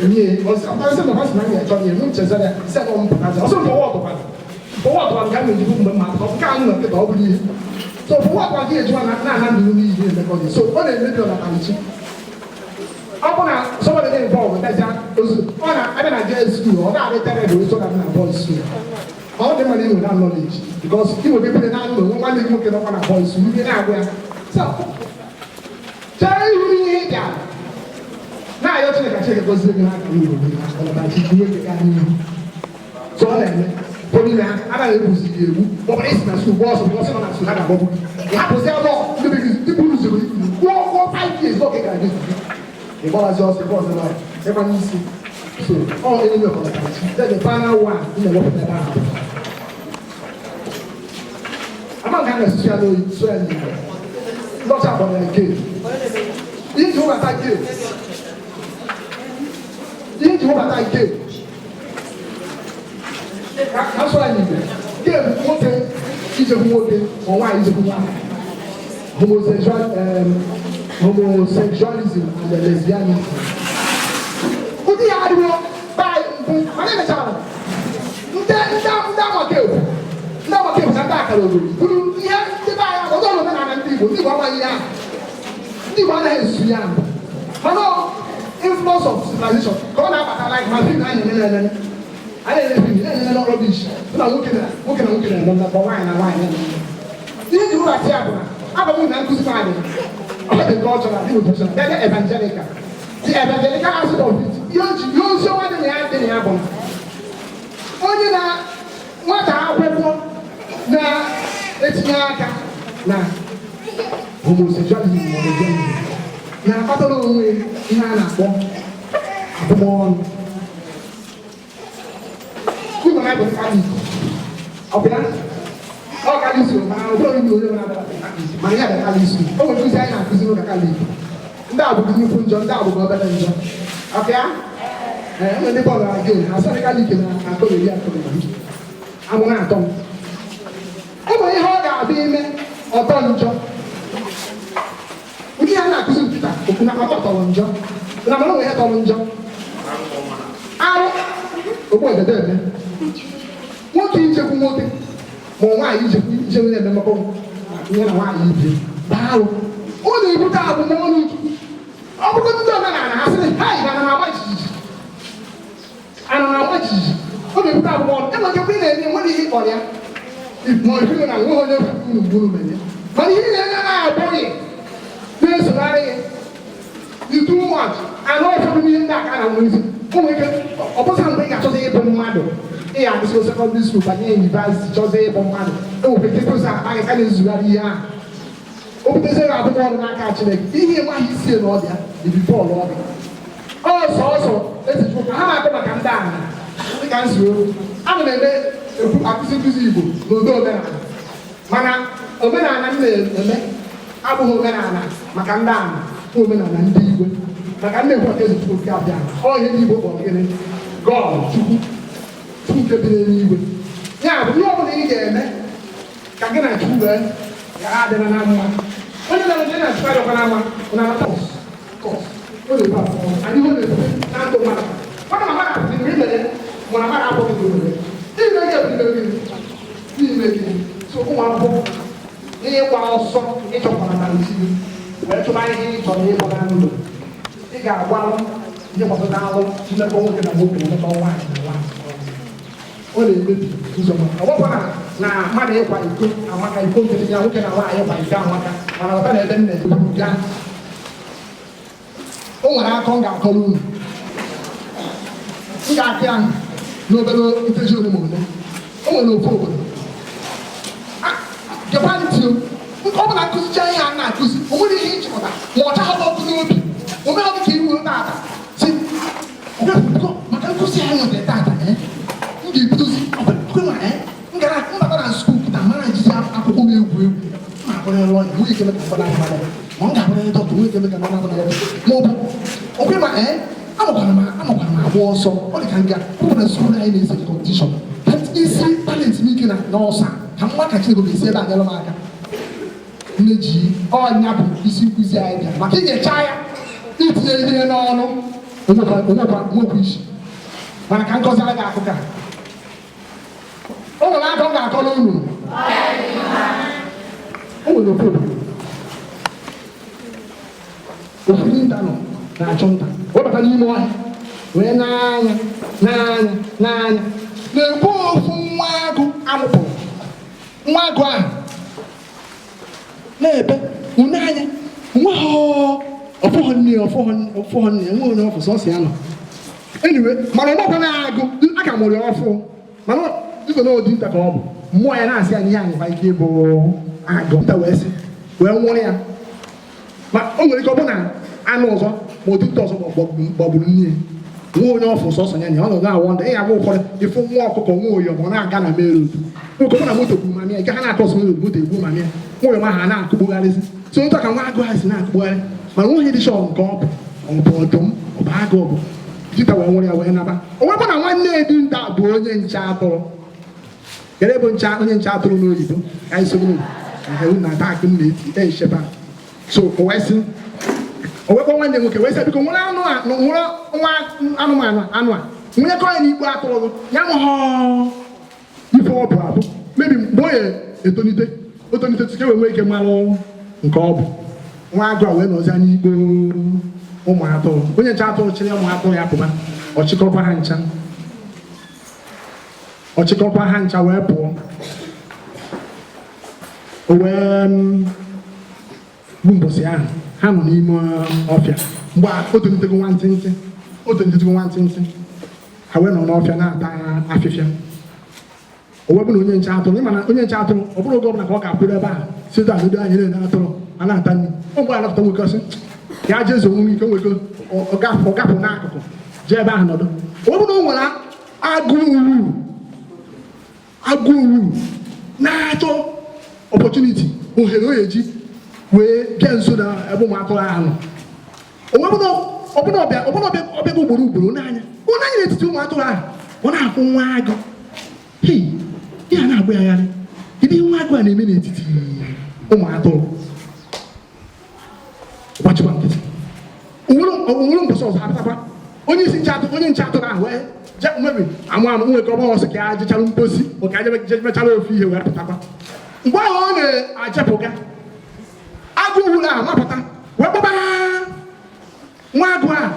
nye ọsị na ọsị na nye chọ nye mụ chezara ya isi akọ mpụtazi ọsọ pọwọ ọkụkwa nke a na-ejibu mgbe mmadụ ọ nke ahụ na nkịta ọ bụrụ ihe so pọwọ ọkụkwa nke ejiwa na-ana ndụ n'ihi na-emekọzi so ọ na-emebi ọnatalichi ọ bụ na somebody dey involved dazia ozu ọ na-abịa na jee skuul ọ na-adị tere bụ eso na na boys skuul ọ dị mma na inwe na knowledge because inwe bebere na anụ nwe nwanne gị nwoke nọkwa na boys skuul ihe na-agwa ya chee ihu ihe ịga na-ayọ Chineke Chineke gozie gị n'aka uru na ọlọbachi iwe gị gaa n'ihu so ọ na-eme poli na anaghị ebuzi gị egwu maọbụrụ isi na skuul bọọsụ bụ ọsọ nọ na skuul ha ga-agbọgbu gị ịhapụzi ọzọ ndị bụ rụziri kwụọ 5 years oge gara gị ịgbawazi ọsọ ebe ọzọ na ebe n'isi so ọ enye ọkọlọtachi the final one na-ewepụta ebe ahụ ama nke a na-esusu ya n'oyi so ya n'igwe ndọcha agbanyere gate iji hụbata gate ka sọ ya n'igwe gate nwoke ijekwu nwoke ma nwaanyị ijekwu nwaanyị homosexualism and lesbianism. Ụdị ya adịwo mana emechara amaka egwu na ndị akara obodo bụrụ ihe ndị be anyị ọzọ na omenala ndị Igbo amaghị ihe ahụ. Ndị Igbo anaghị esu ya mbụ mana influence of civilization ka ọ na-abata like ma film anyị na-ele na rubbish na nwoke na nọmba nwaanyị na nwaanyị ihe ji ụlọchi ya bụ na abụ na nkụzi anyị cultural dị evangelical the evangelical aspect of it ihe ozi ọma dị na ya bụ onye na nwata akwụkwọ na-etinye aka na homosexualism na-akpatara onwe ihe a na-akpọ abụmọnụ. Ụmụ na bụ Katọlik ọbịa ọkaliso ma ụbụrụ ndị onye ma ihe bụ kaliso o nwere nkụzi anyị na-akụzi n'ụka Katọlik ndị abụghị nnukwu njọ ndị abụghị obere njọ ọbịa ndị bọọlụ aga ha asarị Katọlik na akọrọri amụ na-atọ m ụmụ ihe ọ ga-abịa ime ọtọ njọ ndị ha na-akụzi nkịta okwu na ọtọ tọrọ njọ na mana onwe ihe tọrọ njọ arụ okpu odede eme nwoke ichekwu nwoke ma nwaanyị ichekwu na-eme mmekọ ihe na nwaanyị ibe baarụ ọ na-ebute abụmọnụ ọ bụrụ ndị omenala ha sịrị ha yi ana na-agba jijiji ọ na-ebute abụmọnụ enwe nke ị na-enye nwere ihe ịkpọrọ ya ma ife na nwe onye unu gburu menye mana ihe na-enye na-abụghị na-esogharị ya dị too much anụ ụfọdụ n'ihe ndị aka na nwezi ụmụ ike ọ bụsa mgbe ị ga-achọzi ịbụ mmadụ ị ga-agụsị sekọndịrị skuul banye yunivasiti chọzi ịbụ mmadụ enwere ike ịkụzi akpaghị ka na-ezugharị ihe ahụ o butezere abụmọ ọrụ n'aka Chineke ihe nwaghị isi na ọbịa ebi bọọlụ ọbịa ọsọ ezichukwu ka ha na-akụ maka ndị agha dịka nzuru ana m eme akụzi Igbo n'ụdị omenala mana omenala m na-eme abụghị omenala maka ndị agha omenala ndị Igbo maka ndị Igbo ezi Chukwu nke abịa ihe ndị Igbo kpọrọ gịnị God Chukwu nke bi n'eluigwe ya bụ ihe ọbụla ị ga-eme ka gị na Chukwu wee ghara adịla na mma onye na-eje na Chukwu adịkwa na mma na anyị hụ na-ebute na ndụ mmadụ maka na mmadụ apụtị mgbe imere mụ na mmadụ abụghị gị omere n'ime gị ebute n'ime gị so ụmụ akwụkwọ ihe ịgba ọsọ ịchọpụtara na isi gị wee chụba ihe ị chọrọ ịbụ na ndụ ị ga-agwa ihe gbasara alụ mmekọ nwoke na nwoke na mmekọ nwaanyị na nwaanyị ọ na-emebi ụzọ ọgbọkwa na mmadụ ịkwa iko amaka iko nkịtị ya nwoke na nwaanyị ịkwa iko amaka mana ọta na ebe nna eburu gaa o nwere akọ m ga-akọrọ unu m ga-akụ ya n'obere nkeji ole ma ole o nwere ofu obodo gekwa ntị ọ bụla nkụzicha ihe a na-akụzi o nwere ihe ịchịpụta ma ọ chaghị ọkụ n'obi omeghị dị ka iwu tata si maka nkụzi anyị nwere tata m ga-ebudozi mbata na skuul pụta mara ejizi akwụkwọ m egwu ma akpọrọ lọya nwere ike meka ụfọdụ ahụ ma ọ ga-abụrụ dọkta nwere ike meka na ọ na-abụrụ ma ọ bụ okwe ma amakwara m agba ọsọ ọ dị ka nga ụbụ na skuul anyị na-ese kọmpetishọn isi talent m ike na ọsa ka mma ka Chineke ga-esi ebe anyere m aka mmeji ọnya bụ isi nkụzi anyị bịa maka ị ga-echa ya itinye ihe n'ọnụ onwekwa isi mana ka nkọziara gị akụkọ a o nwere aka ọ ga-akọrọ unu o nwere obodo ofu dinta nọ na-achụ nta webata n'ime ọhịa wee n'anya na-ekwu ofu nwa agụ amụpụrụ nwa agụ ahụ na-ebe une anya nweghị ọfụghọ nne enwe onye ọfụ sọsọ ya nọ anyway mana ọgbakọ na-agụ aka mụrụ ya ọfụ mana ife na odi nta ka ọ bụ mmụọ ya na-asị anyị ihe anyị kwa ike bụ agụ nta wee sị wee nwụrụ ya ma o nwere ike ọ bụ na anụ ọzọ ma odi nta ọzọ gbagburu nne nwe onye ọfụ sọsọ ya ọ nọ na-awọ ndị ịya bụ ụfọdụ ịfụ nwa ọkụkọ nwa oyi ọ na-aga na mere odu nwoke na moto gburu mamịa ike ha na-akọ ọsọ mere moto egbu mamịa nwa oyi ma ha na-akụgbugharịzi so nta ka nwa agụ ha si na-akụgbugharị mana nwa onye dị shọ nke ọ bụ ọdụm ọ bụ agụ ọ bụ dịka wee nwere ya wee naba o nwekwa na nwanne edinta bụ onye nche atụrụ kedu ebe onye nche atụrụ n'oyibo ka anyị sogoro na ata akụ na-eti esheba so o wekwa nwanne nwoke wee sị biko nwere nwa anụmanụ anụ a nwunye kọọ ya n'ikpo atụrụ ya nwụhọ ife ọ bụ abụ mebi mgbe ọ ya etonite tuke wee ike mmanụ nke ọ bụ nwa agụ a wee nọzi anya ikpe ụmụ atụrụ. Onye nche atụrụ chịrị ụmụ atụrụ ya pụba, ọchịkọkwa ha ncha wee pụọ. O wee bụ mbọsị ahụ ha nọ n'ime ọfịa mgbe o tolitego nwantịntị ha wee nọ n'ọfịa na-ata afịfịa. O wee bụ na onye nche atụrụ, ịma na onye nche atụrụ ọ bụrụ oge ọbụla ka ọ ga-akwụrụ ebe ahụ site anodo anyị na-ene atụrụ a na-ata nri. Mgbe a napụta nwoke ọsị ya jezo onwe ike nwego ọ gapụ n'akụkụ jee ebe ahụ nọdụ. O wee bụ na o nwere agụụ na-achọ opportunity ohere o eji wee bịa nso na ebe ụmụ atụrụ ahụ nọ. Ọbụna ọbịago ugboro n'anya n'etiti ụmụ atụrụ ahụ ọ na-akwụ nwa agụ. Ihe a na-agba ya gharị kedu ihe nwa agụ a na-eme n'etiti ụmụ atụrụ. Gbachikwa nkịtị. Onwere mbọsị ọzọ apụtakwa onye nche atụrụ ahụ wee mebi amụ nweke ọgba ọsọ ka ya jechara mposi ka aje mechara ofu ihe wee pụtakwa. Mgbe ahụ ọ na-achepụga agụ owuru ahụ mapụta wee gbaba nwa agụ ahụ.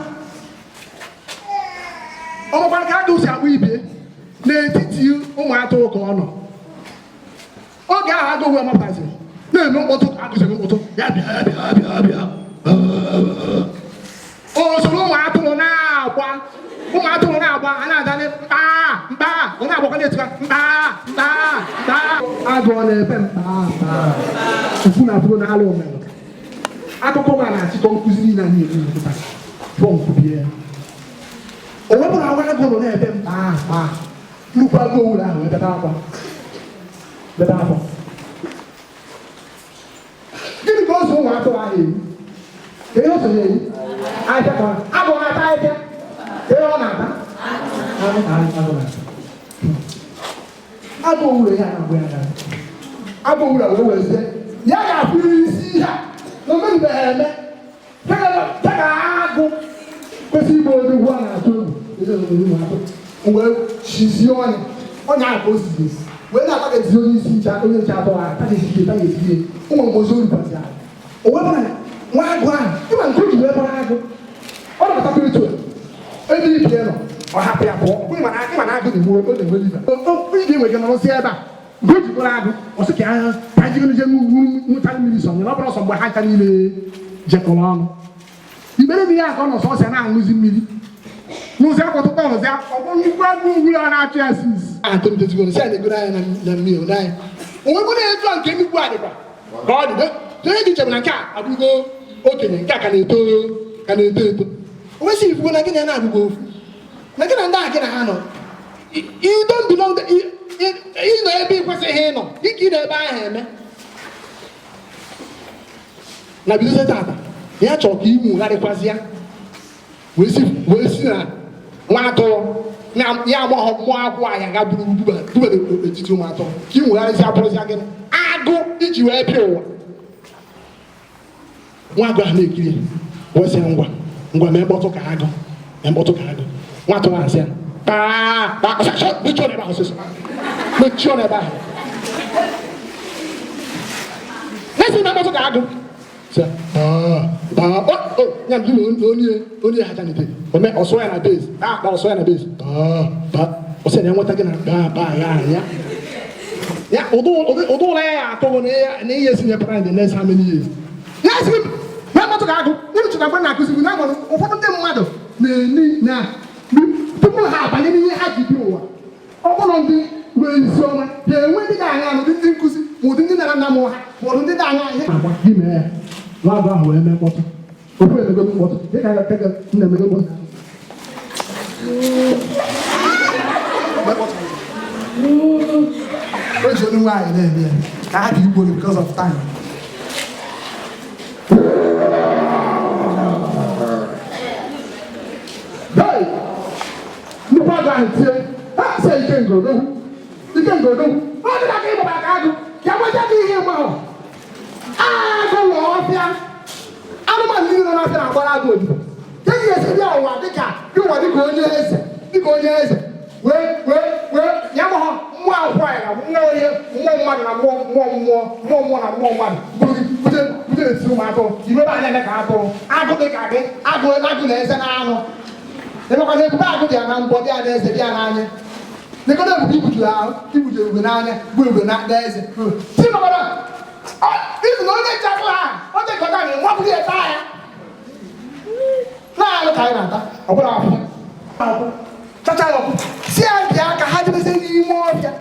Ọ makwara ka agụ si akpụ ibie n'etiti ụmụ atụrụ ka ọ nọ. Oge ahụ agụ wee mapụtaziri na-eme mkpọtụ ka agụziri mkpọtụ ya bịa o soro ụmụ atụrụ na-agba a na-adanye mkpa ọ na-agbakwa na-etikwa mkpa agụ ọ na-ebe mkpa ufu na atụrụ na-alụ omenụ. Akụkọ nwa na-achịkọ nkụzi niile anyị eri n'ụtụta bụọ nkwubie. O wepụrụ agwa agụ nọ na-ebe mkpa nnukwu agụ owuru ahụ ebe akwa. Gịnị ka o so ụmụ atụrụ ahụ eyi? Ihe o so ya eyi ahịhịa ka agụ na-ata ahịhịa. Ihe ọ na-ata agụ owuru ya na-agụ ya gara. Agụ owuru a wee wezie ya ga-afụrụ isi ihe a na omenbeghị eme ka agụ kwesịrị igbe odogwu a na-atụ egwu wee chizie ọnya ahụ ka o sizi esi wee na-atagezi onye nche atụrụ ahụ tagezie ụmụ mgbozi orubazi ahụ. O wee bụrụ nwa agụ ahụ ịma nke o ji wee bụrụ agụ ọ na-atakwa etu ebe ibie nọ ọ hapụ ya pụọ. Ịma na agụ na-enwe liva ị ga-enwe gị nọrọsi ebe a nke o ji bụrụ agụ ọ sị ka ya jigoloje nwụta mmiri sọ nyere ọ bụrụ ọsọ mgbe ha ncha niile jekọrọ ọnụ. Ibere dị ya ka ọ nọ sọsọ na-aṅụzi mmiri n'ụzọ akwọtụkọ ọzọ ọgbọ nnukwu agụ ugwu a na-achụ ya sis atụrụtezigoro si a na-egoro anya na mmiri n'anya. Onwe bụ na-etu a nke nnukwu adịkwa ka ọ dị onye dị chebe na nke a abụgo okenye nke a ka na-eto eto. Onwe si ifugo na gị na ya na-abụgo ofu na gị na ndị a gị na ha nọ ịnọ ebe ị kwesịghị ịnọ dịka ị nọ ebe ahụ eme na bidozie tata ya chọrọ ka ịmụgharịkwazi ya wee si na nwa atụrụ ya agbọghọ mmụọ akwụ anya ga buru dubere etiti ụmụ atụrụ ka ịmụgharịzi abụrụzia gị agụ iji wee pịa ụwa. Nwa agụ ahụ na-ekiri wee sị ngwa mee mkpọtụ ka agụ nwa atụrụ ahụ sị ya mechie ọnụ ebe ahụ ọsịsọ mechie ọnụ ebe ahụ na-esi na mkpọtụ ka agụ ya ndị na onye ha chanite ome ọsọ ya na base akpa ọsọ ya na base ọsọ ya nweta gị na ya ụdị ụlọ ya atụghị na ihe si nyepara in the next how many years. Ya sị na mkpọtụ ka agụ unu chụta gba na-akụziri na agbanụ ụfọdụ ndị mmadụ na tupu ha abanye n'ihe ha ji bi ụwa ọ bụrụ ndị nwere isi ọma ga-enwe ndị ga-anya anụ ndị nkụzi ma ụdị ndị nara nna m ha ma ụdị ndị ga-anya ihe agwa gị mee ya nwa agụ ahụ wee mee mkpọtụ ofu emego mkpọtụ dị ka ga na-emego mkpọtụ o ji onye nwaanyị na-eme ya ka ha dị Igbo because of time. Nnukwu agụ ahụ tie ha sị ike ngorodogwu ọ dị ka ịgbaba aka agụ ka agbaja gị ihe mgbe ahụ agụ ụlọ ọfịa anụmanụ niile nọ n'ọfịa na-agbara agụ odibo ka e ji esi bịa ụwa dịka onye eze wee ya gbọghọ mmụọ mmụọ agwa ya na mmụọ onye mmụọ mmadụ na mmụọ na mmụọ mmadụ bute eti ụmụaka ibe ebe anya ka atụrụ agụ dị ka gị agụ na eze na anụ ịmakwa na ebube agụ dị ya na mbọ dị ya na eze dị ya n'anya n'ekọta ebube ibuju ahụ ibuju ebube n'anya bụ ebube na eze timakwana izu na onye chapụ ha onye kọta na nwapụrụ ya taa ya na-alụ ka anyị na-ata ọbụla akwụkwọ chacha ya ọkụ si ya bịa ka ha jebeze n'ime ọbịa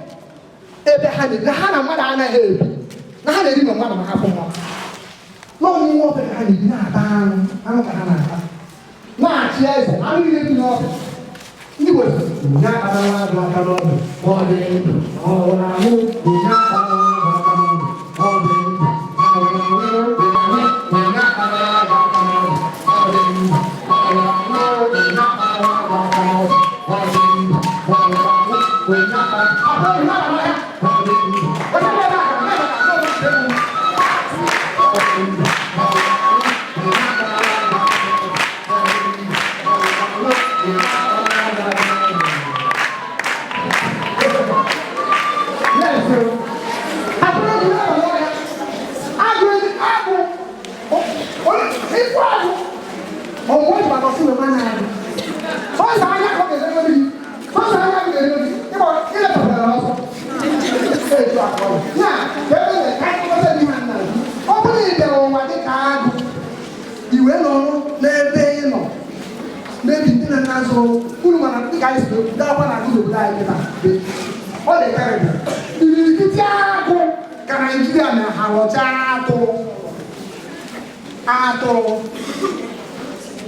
ebe ha na-ebi ha na mmadụ anaghị ebi na ha na-eri na mmadụ ma ha fụ mmadụ n'ọmụmụ ọbịa ka ha na-ebi na-ata anụ ka ha na-ata na-achị eze anụ niile bi n'ọbịa ndị Igbo ya akpata nwa agụ aka n'ọbịa ma ọ dị ndụ ma ọ na ahụ ya akpata nwa agụ aka n'ọbịa ma ọ dị ndụ ma ọ na ahụ ya akpata nwa agụ aka n'ọbịa ma ọ dị ndụ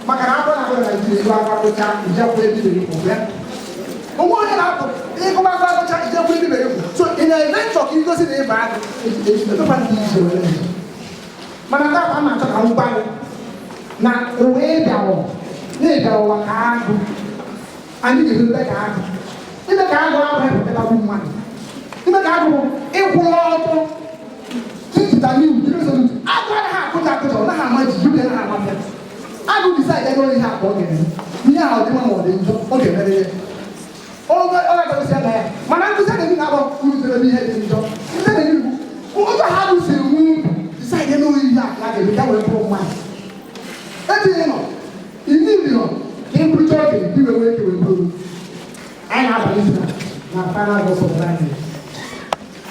maka na akwa na Nigeria ilu akwakocha ijekwa ebibere ikwu ya onwe onye na-apụ ịkụba akwakocha ijekwa ebibere ikwu so ị na-eme nchọ ka igosi na ịba agụ ejidekwa ndị ije were mana nke afọ a na-achọ ka mgbalị na ụwa ịbịawụ na-ịbịa ụwa ka agụ anyị ga-ebibe ka agụ ime ka agụ ahụ epụtatakwu mmadụ ime ka agụ ịkwụ ọtụ tijita n'iwu agụ anaghị akụcha akụcha ọ naghị ama jiji ubi anaghị ama ya agụ decide ego ihe akpa ọ ga-eme ihe ahụ dị mma ma ọ dị njọ ọ ga-emere ya ọ ga-agosi aka ya mana nkụzi na-ebi na-akpọ urutere ebe ihe dị njọ ndị na-ebi ụzọ ha rụsiri nwu decide ego ihe akpa ya ga-eme ya wee bụrụ mmadụ etinye nọ ndị bi nọ ka ị bụrụcha oge dị wee wee kewe bụrụ anyị na-abalị na final bọs ọbụla anyị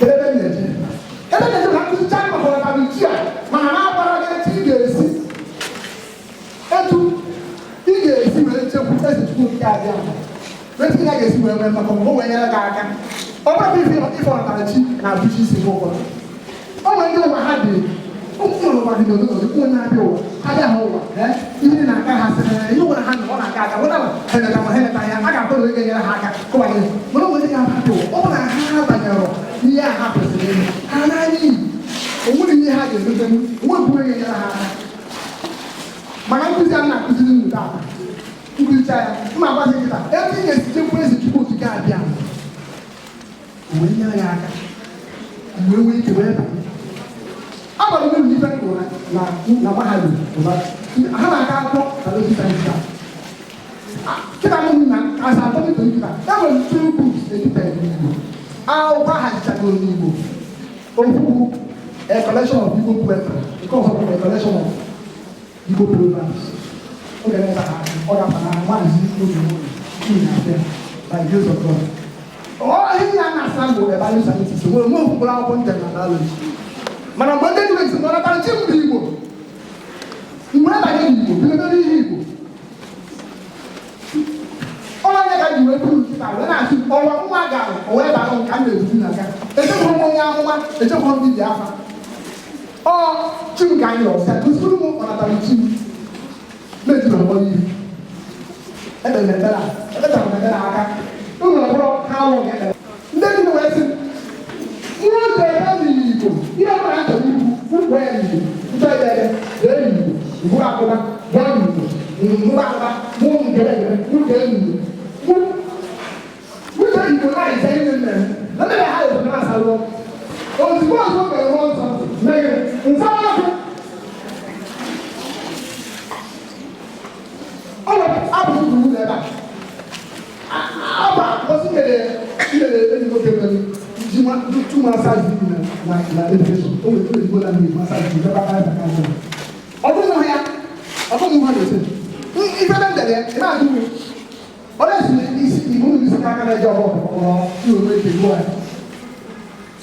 ebe na-eje ebe na-eje na nkụzi cha maka ọbara chi a mana na-agbara gị etu ị ga-esi etu ị ga-esi wee chekwu ezi chukwu nke abịa etu ị ga-esi wee nwee maka ọmụmụ wee nyere gị aka ọ bụrụ ife ọnatara chi na-abụchi isi gị ụfọdụ ọ nwere ndị ụwa ha dị ụmụ ụwa dị n'obodo ụmụ na-abịa ụwa ha bịa ha ụwa ihe na-aka ha sịrị ihe nwere ha na ọ na-aga aga weta heneta ma heneta ya a ga-akpọ ege nyere ha aka kụwanye mana o nwere ndị ga-abịa ụwa ọ bụ na ha banyere ihe a ha kwesịrị ime ha n'anya iyi o nwere ihe ha ga-emete nwebụrụ ege nyere ha aka maka nkụzi a na-akụziri mmụta aka nkụzicha ya mma agbazi nkịta ebe ị ga-esi chekwa ezi chukwu okike abịa wee nyere ya aka wee nwee ike wee banye agbara m elu ife ndụ na mahadum ha na-aga akwụkwọ na dọkịta nkịta kịta m na asa atọ dịka nkịta e nwere two books edita n'Igbo akwụkwọ ahazichagoro n'Igbo ofu a collection of Igbo poetry nke ọzọ bụ a collection of Igbo proverbs oge na-esa ha ọ ga-apa na maazị oge na-abịa by grace of God ihe ya na-asa mbụ ebe anyị scientist nwere nwe mkpụrụ akwụkwọ njem na biology mana mgbe ndị dịrị isi nọrọtara chi mbụ Igbo mgbe abanye n'Igbo bidobere ihe Igbo onye ga ji wee buru nkịta wee na-asị ọwa nwa gara o wee bara nka m na-ebuzi na aka echekwuru m onye amụma echekwuru m dibịa afa ọ chi m ka anyị ọsịa gosiri m ọnatara chi m na-eji na mgbọ ihe ekpere m ekpere aka ụlọ ọbụrụ ha awụ ga-ekpere ndị dị wee sị nwa oge ebe n'Igbo ihe ọbụla a chọrọ ikwu ukwu ya n'Igbo ntọ ebe dee n'Igbo mgbu akwụkwọ gụọ n'Igbo mgbe akwụkwọ mụ ngere n'Igbo uche Igbo na-eze ihe mmemme na ndị ha ezo na-asa rụọ ozugbo ọzọ mere nwa nsọ meghere nsa ọkụ ọ bụ abụghị uru ebe a ọba osi mere enyi nwoke mere Igbo na Igbo asa ji baba ka ta ka so ọdún mo ya ọdún mo ha de se ife na ndele e na adu ọdẹ si Igbo ni si ka ka na je ọbọ ọbọ ti o we te Igbo ya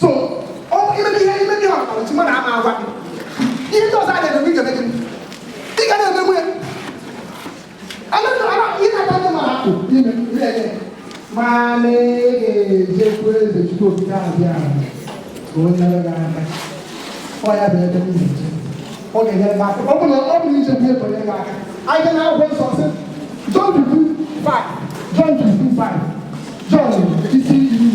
so o ime di ha ti mo na ama agwa ihe to sa de no bi ge me ti ka na me mu ana ina ta ma ha ko ime ile mane je kweze chukwu ka bia onye ga aka oya be de ni o ge ga aka o bu ni je bi ko ga aka ai ga na go so se John 2:5 John isi ni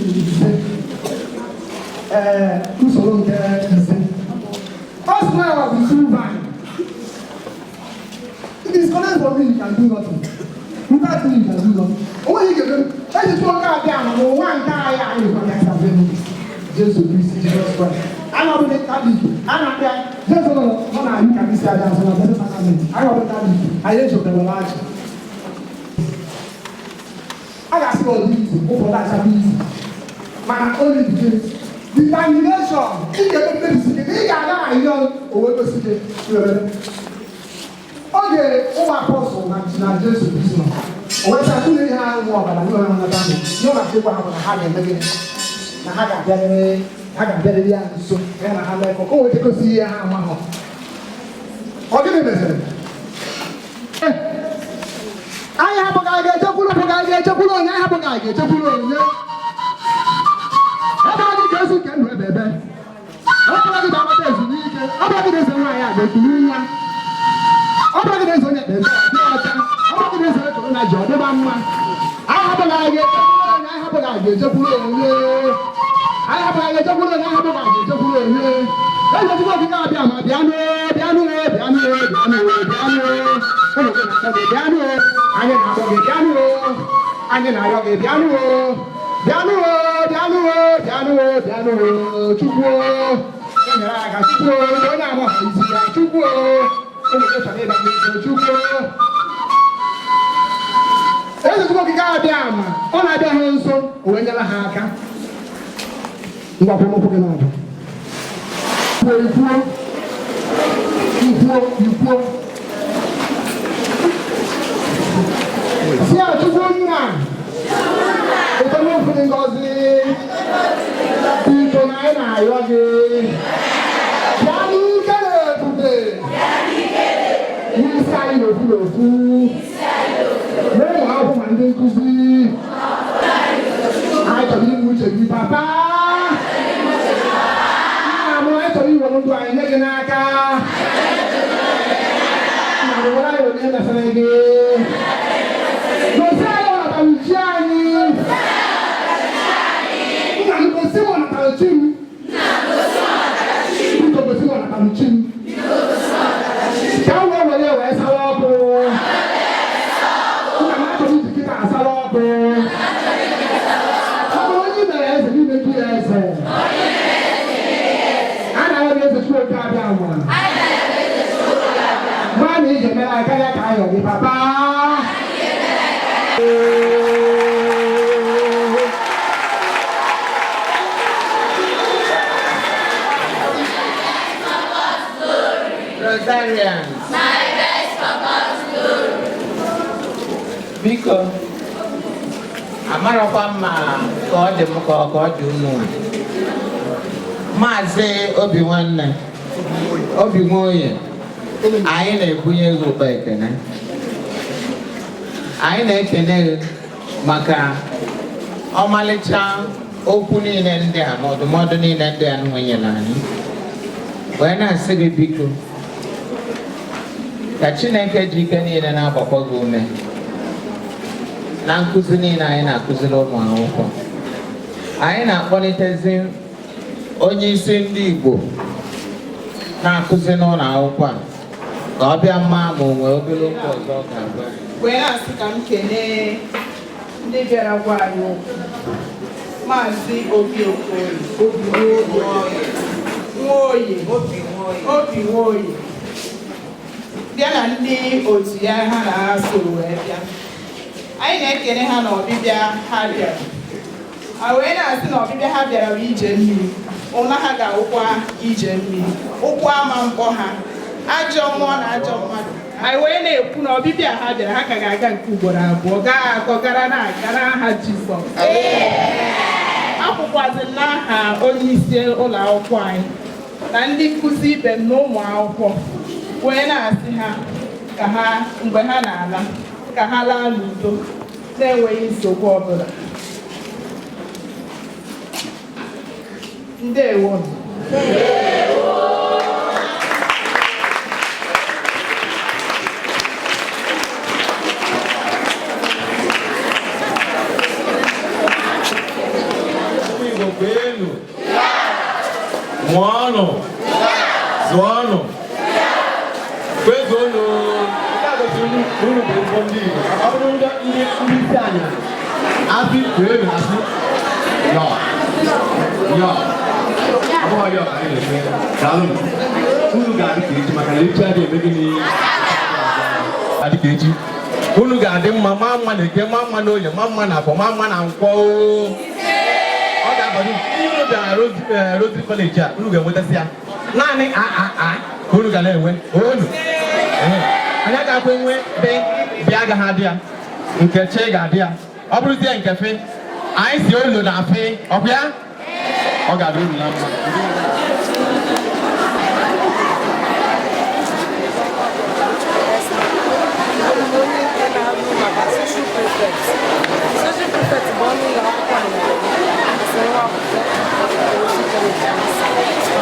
usoro nke ise us now we do vine it is connected for me you can do nothing without me you can do nothing o yi ge ẹni tí wọn ká bí àwọn ọmọ wọn ká ayé ayé ìpàdé àti àbẹnú Jésù Kristi Jesus Christ ana ọdún ní kábí ana bíi Jésù náà wọn náà yí kàbí sí adé àti ọdún sàkámẹ́ntì ana ọdún kábí ayé ìṣòkè wọn láàjì aga sí ọdún yìí ó fọdá àti àbí yìí mana only the case determination ìgbẹ́ tó tẹ̀lé sí kéde ìgbà náà àyè òwe tó sí ké lọ́wọ́ oge ụmụ apọstụl na Jésù Kristi nọ o wee sị atụle ihe ahụ nwa ọbara ndị ọrụ nata ahụ ihe ọ na-achịkwa ha bụ na ha ga-eme gịnị na ha ga-abịarịrị ya nso ya na ha mee ka o nwee gosi ihe ha ama ha ọ gịnị meziri anyị hapụga anyị ga-echekwuru onye anyị hapụga anyị ga-echekwuru onye ebe ọ dị ga-ezu nke ndụ ebe ebe ọ bụla gị ga-amata ezumike ọ bụla gị na-eze nwaanyị a ga-ekuru nwa ọ bụla gị na-eze onye ekpere dị ọcha ọ bụla gị na-eze onye kọrọ na ji ọ dịba mma anyị hapụga anyị ga-echekwuru onye anyị hapụga anyị ga-echekwuru onye anyị hapụga anyị ga-echekwuru onye ejezigbo okike abịa ma bịanụ anyị na-akpọ gị bịanụ anyị na-arịọ gị bịanụ Chukwu enyere aka Chukwu onye ama isi ya Chukwu Chukwu ejezigbo okike abịa ma ọ na-abịa ha nso o wee nyere ha aka ngwa kwụkwọ gị n'ọbụ ikwuo si a Chukwu nna etemokwu dị ngọzi ito na anyị na-ayọ gị bịa n'ike na-ebube n'isi anyị n'ofu n'ụmụ akwụkwọ ma ndị nkụzi anyị chọrọ ime uche gị papa anyị chọrọ iwere ndụ anyị nye gị n'aka na were anyị onye mesịrị gị gosi anyị ọnatara uchi anyị nna m gosi m ọnatara uchi m biko gosi m ọnatara uchi m ka m wee were wee sara ọkụ nna m achọrọ iji kịta asara ọkụ ọ bụrụ onye mere eze n'ime gị eze Chukwu abịa nwa nwa na ije mere aka ya ka ayọ gị papa Rosarians my best papa's glory biko amarakwa mma ka ọ dị m ka ọ dị unu Maazị Obi Nwanne Obi Nwoye anyị na-ebunye gị ụkpa ekene anyị na-ekene gị maka ọmalịcha okwu niile ndị a na ọdụmọdụ niile ndị a nwenyere anyị wee na-asị gị biko ka Chineke ji ike niile na-agbakwa gị ume na nkụzi niile anyị na-akụziri ụmụ akwụkwọ anyị na-akpọlitezi onye isi ndị Igbo na-akụzi n'ụlọ akwụkwọ a ka ọ bịa mma ma o nwee obere okwu ọzọ ọ ga-agwa wee na-asị ka m kelee ndị bịara gwa anyị okwu Maazị Obi Nwoye bịa na ndị otu ya ha na ha so wee bịa anyị na-ekele ha na ọbịbịa ha bịara wee na-asị na ọbịbịa ha bịara ije mmiri ụna ha ga-awụkwa ije mmiri, ụkwụ ama mkpọ ha, ajọ mmụọ na ajọ mmadụ. Anyị wee na-ekwu na ọbịbịa ha bịara, ha ka ga-aga nke ugboro abụọ, gaa akọgara na-aga n'aha Jizọs. Akwụkwazị n'aha onye isi ụlọ akwụkwọ anyị na ndị nkụzi ibe m na ụmụ akwụkwọ wee na-asị ha ka ha mgbe ha na-ala ka ha laa n'udo na-enweghị nsogbu ọbụla. Ndewo. Mụọnụ, zụọnụ, kwezuonụ. Unu bụ ezigbo ndị Igbo. Ọ bụrụ ndị isi anyị asị kwenu asị yọ yọ, ọ bụghị yọ ka anyị na-eme. Daalụ, unu ga-adị ka echi maka na echi adịghị eme gịnị adị ka echi. Unu ga-adị mma, ma mma na eke, ma mma na oye, ma mma na afọ, ma mma na nkwọ. Ọ ga-abalị ihe unu bịara Rosary College a, unu ga-enwetasị ya naanị ka unu ga na-enwe onu. Anyị ga-akwa enwe be bịa agaghị adị ya, nke chi ga-adị ya. Ọ bụrụzie nke fe, anyị si olu na afe ọkwa ya, ọ ga-adị uru na mma.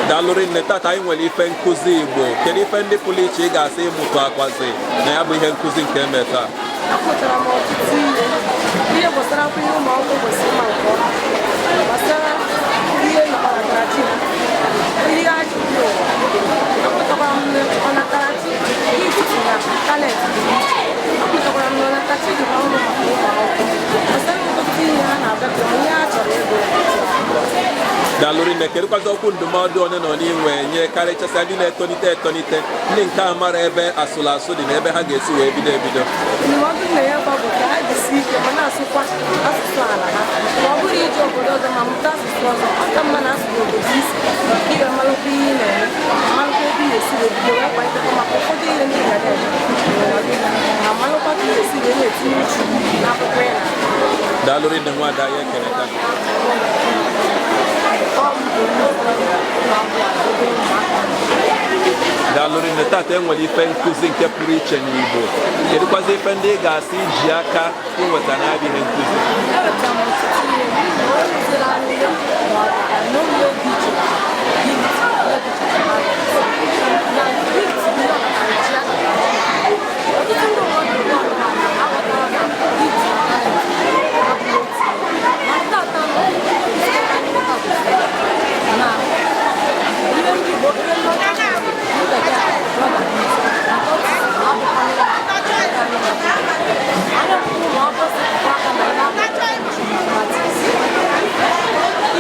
Daalụrị nne, tata anyị nwere ife nkụzi Igbo. Kedu ife ndị pụrụ iche ị ga-asị ịmụtụ akwazi na ya bụ ihe nkụzi nke eme taa? Amụtara m ọtụtụ ihe gbasara ihe ụmụ akwụkwọ kwesịrị ịma nke ọma, gbasara ihe ọnatarachi ha, ihe ha ji bi ụwa. Amụtakwara m na ọnatarachi ikuku na talent dị iche. Amụtakwara m na ọnatarachi dị ọrụ maka ụmụ akwụkwọ, gbasara ọtụtụ ihe ha na-abịakwara ihe ha chọrọ ịgụ. Daalụrị nne, kedụkwazi okwu ndụmọdụ onye nọ n'inwe nye karịchasịa ndị na-etonite etonite, ndị nke a mara ebe asụrụ asụ dị na ebe ha ga-esi wee bido ebido? Ndụmọdụ nna ya bụ ka ha jisi ike ma na-asụkwa asụsụ ala ha, ma ọ bụrụ ije obodo ọzọ ma mụta asụsụ ọzọ. Ọ ka mma na asụsụ obodo isi ị ga-amalụkwa ihe ị na-eme, amalụkwa ebe ị ga-esi wee bido wee kwalitekwa maka ụfọdụ ihe ndị ga-eme ma amalụkwa ka ị ga-esi wee na-etinye uchu n'akwụkwọ ya. Daalụrị nne nwada ya ekele taa. Daalụrị nne, tata enwere ife nkụzi nke pụrụ iche n'Igbo. Kedụkwazi ife ndị ị ga-asị iji aka inweta na-abịa ihe nkụzi?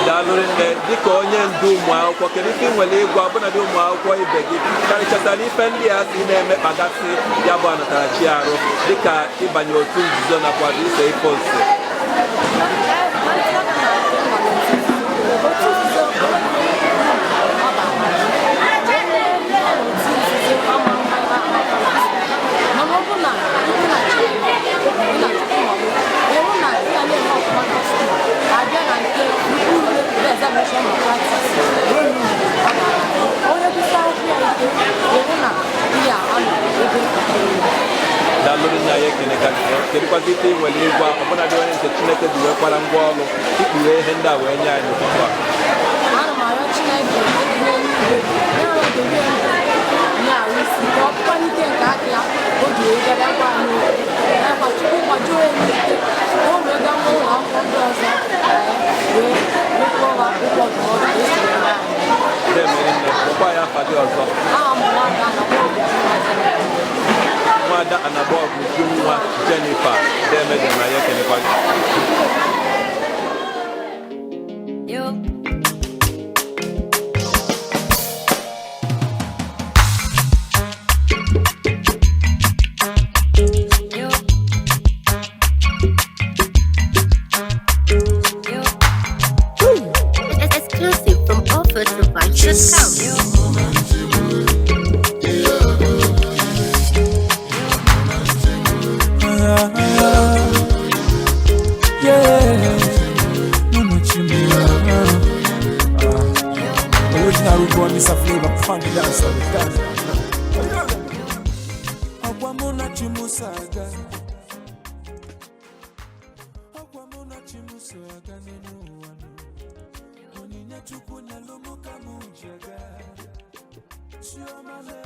Daalụrị nne, dịka onye ndu ụmụ akwụkwọ, kedu ife ị nwere ịgwa ọbụnadị ụmụ akwụkwọ ibe gị karịchasịa n'ife ndị a si na-emekpagasị ya bụ anatarachi arụ dịka ịbanye otu nzuzo nakwa ise ife ose? Daalụrị nna ya ekene ka kedụkwazi ife ị nwere ịgwa ọbụnadị onye nke Chineke ji wee kwara ngwa ọrụ ikpughe ihe ndị a wee nye anyị n'ụtụtụ a? Ana m arịọ Chineke na-arụ isi ka ọ kpalite nke aka ya oge egara gwa anyị nakwa Chukwu kwajuo ya n'ike ka o wee gaa ụlọ akwụkwọ ndị ọzọ wee mekọọ ha ụgwọ ọdụmọdụ Demere nne, kpọkwa ya afa gị ọzọ. aha m Nwada Anabọgụ Ujunwa Jennifer Demede na ya ekenekwa gị. Exclusive from Offer Akwamuna chimusaga nenu wanu Oninya chukwu na lomo kamu jaga Chiomale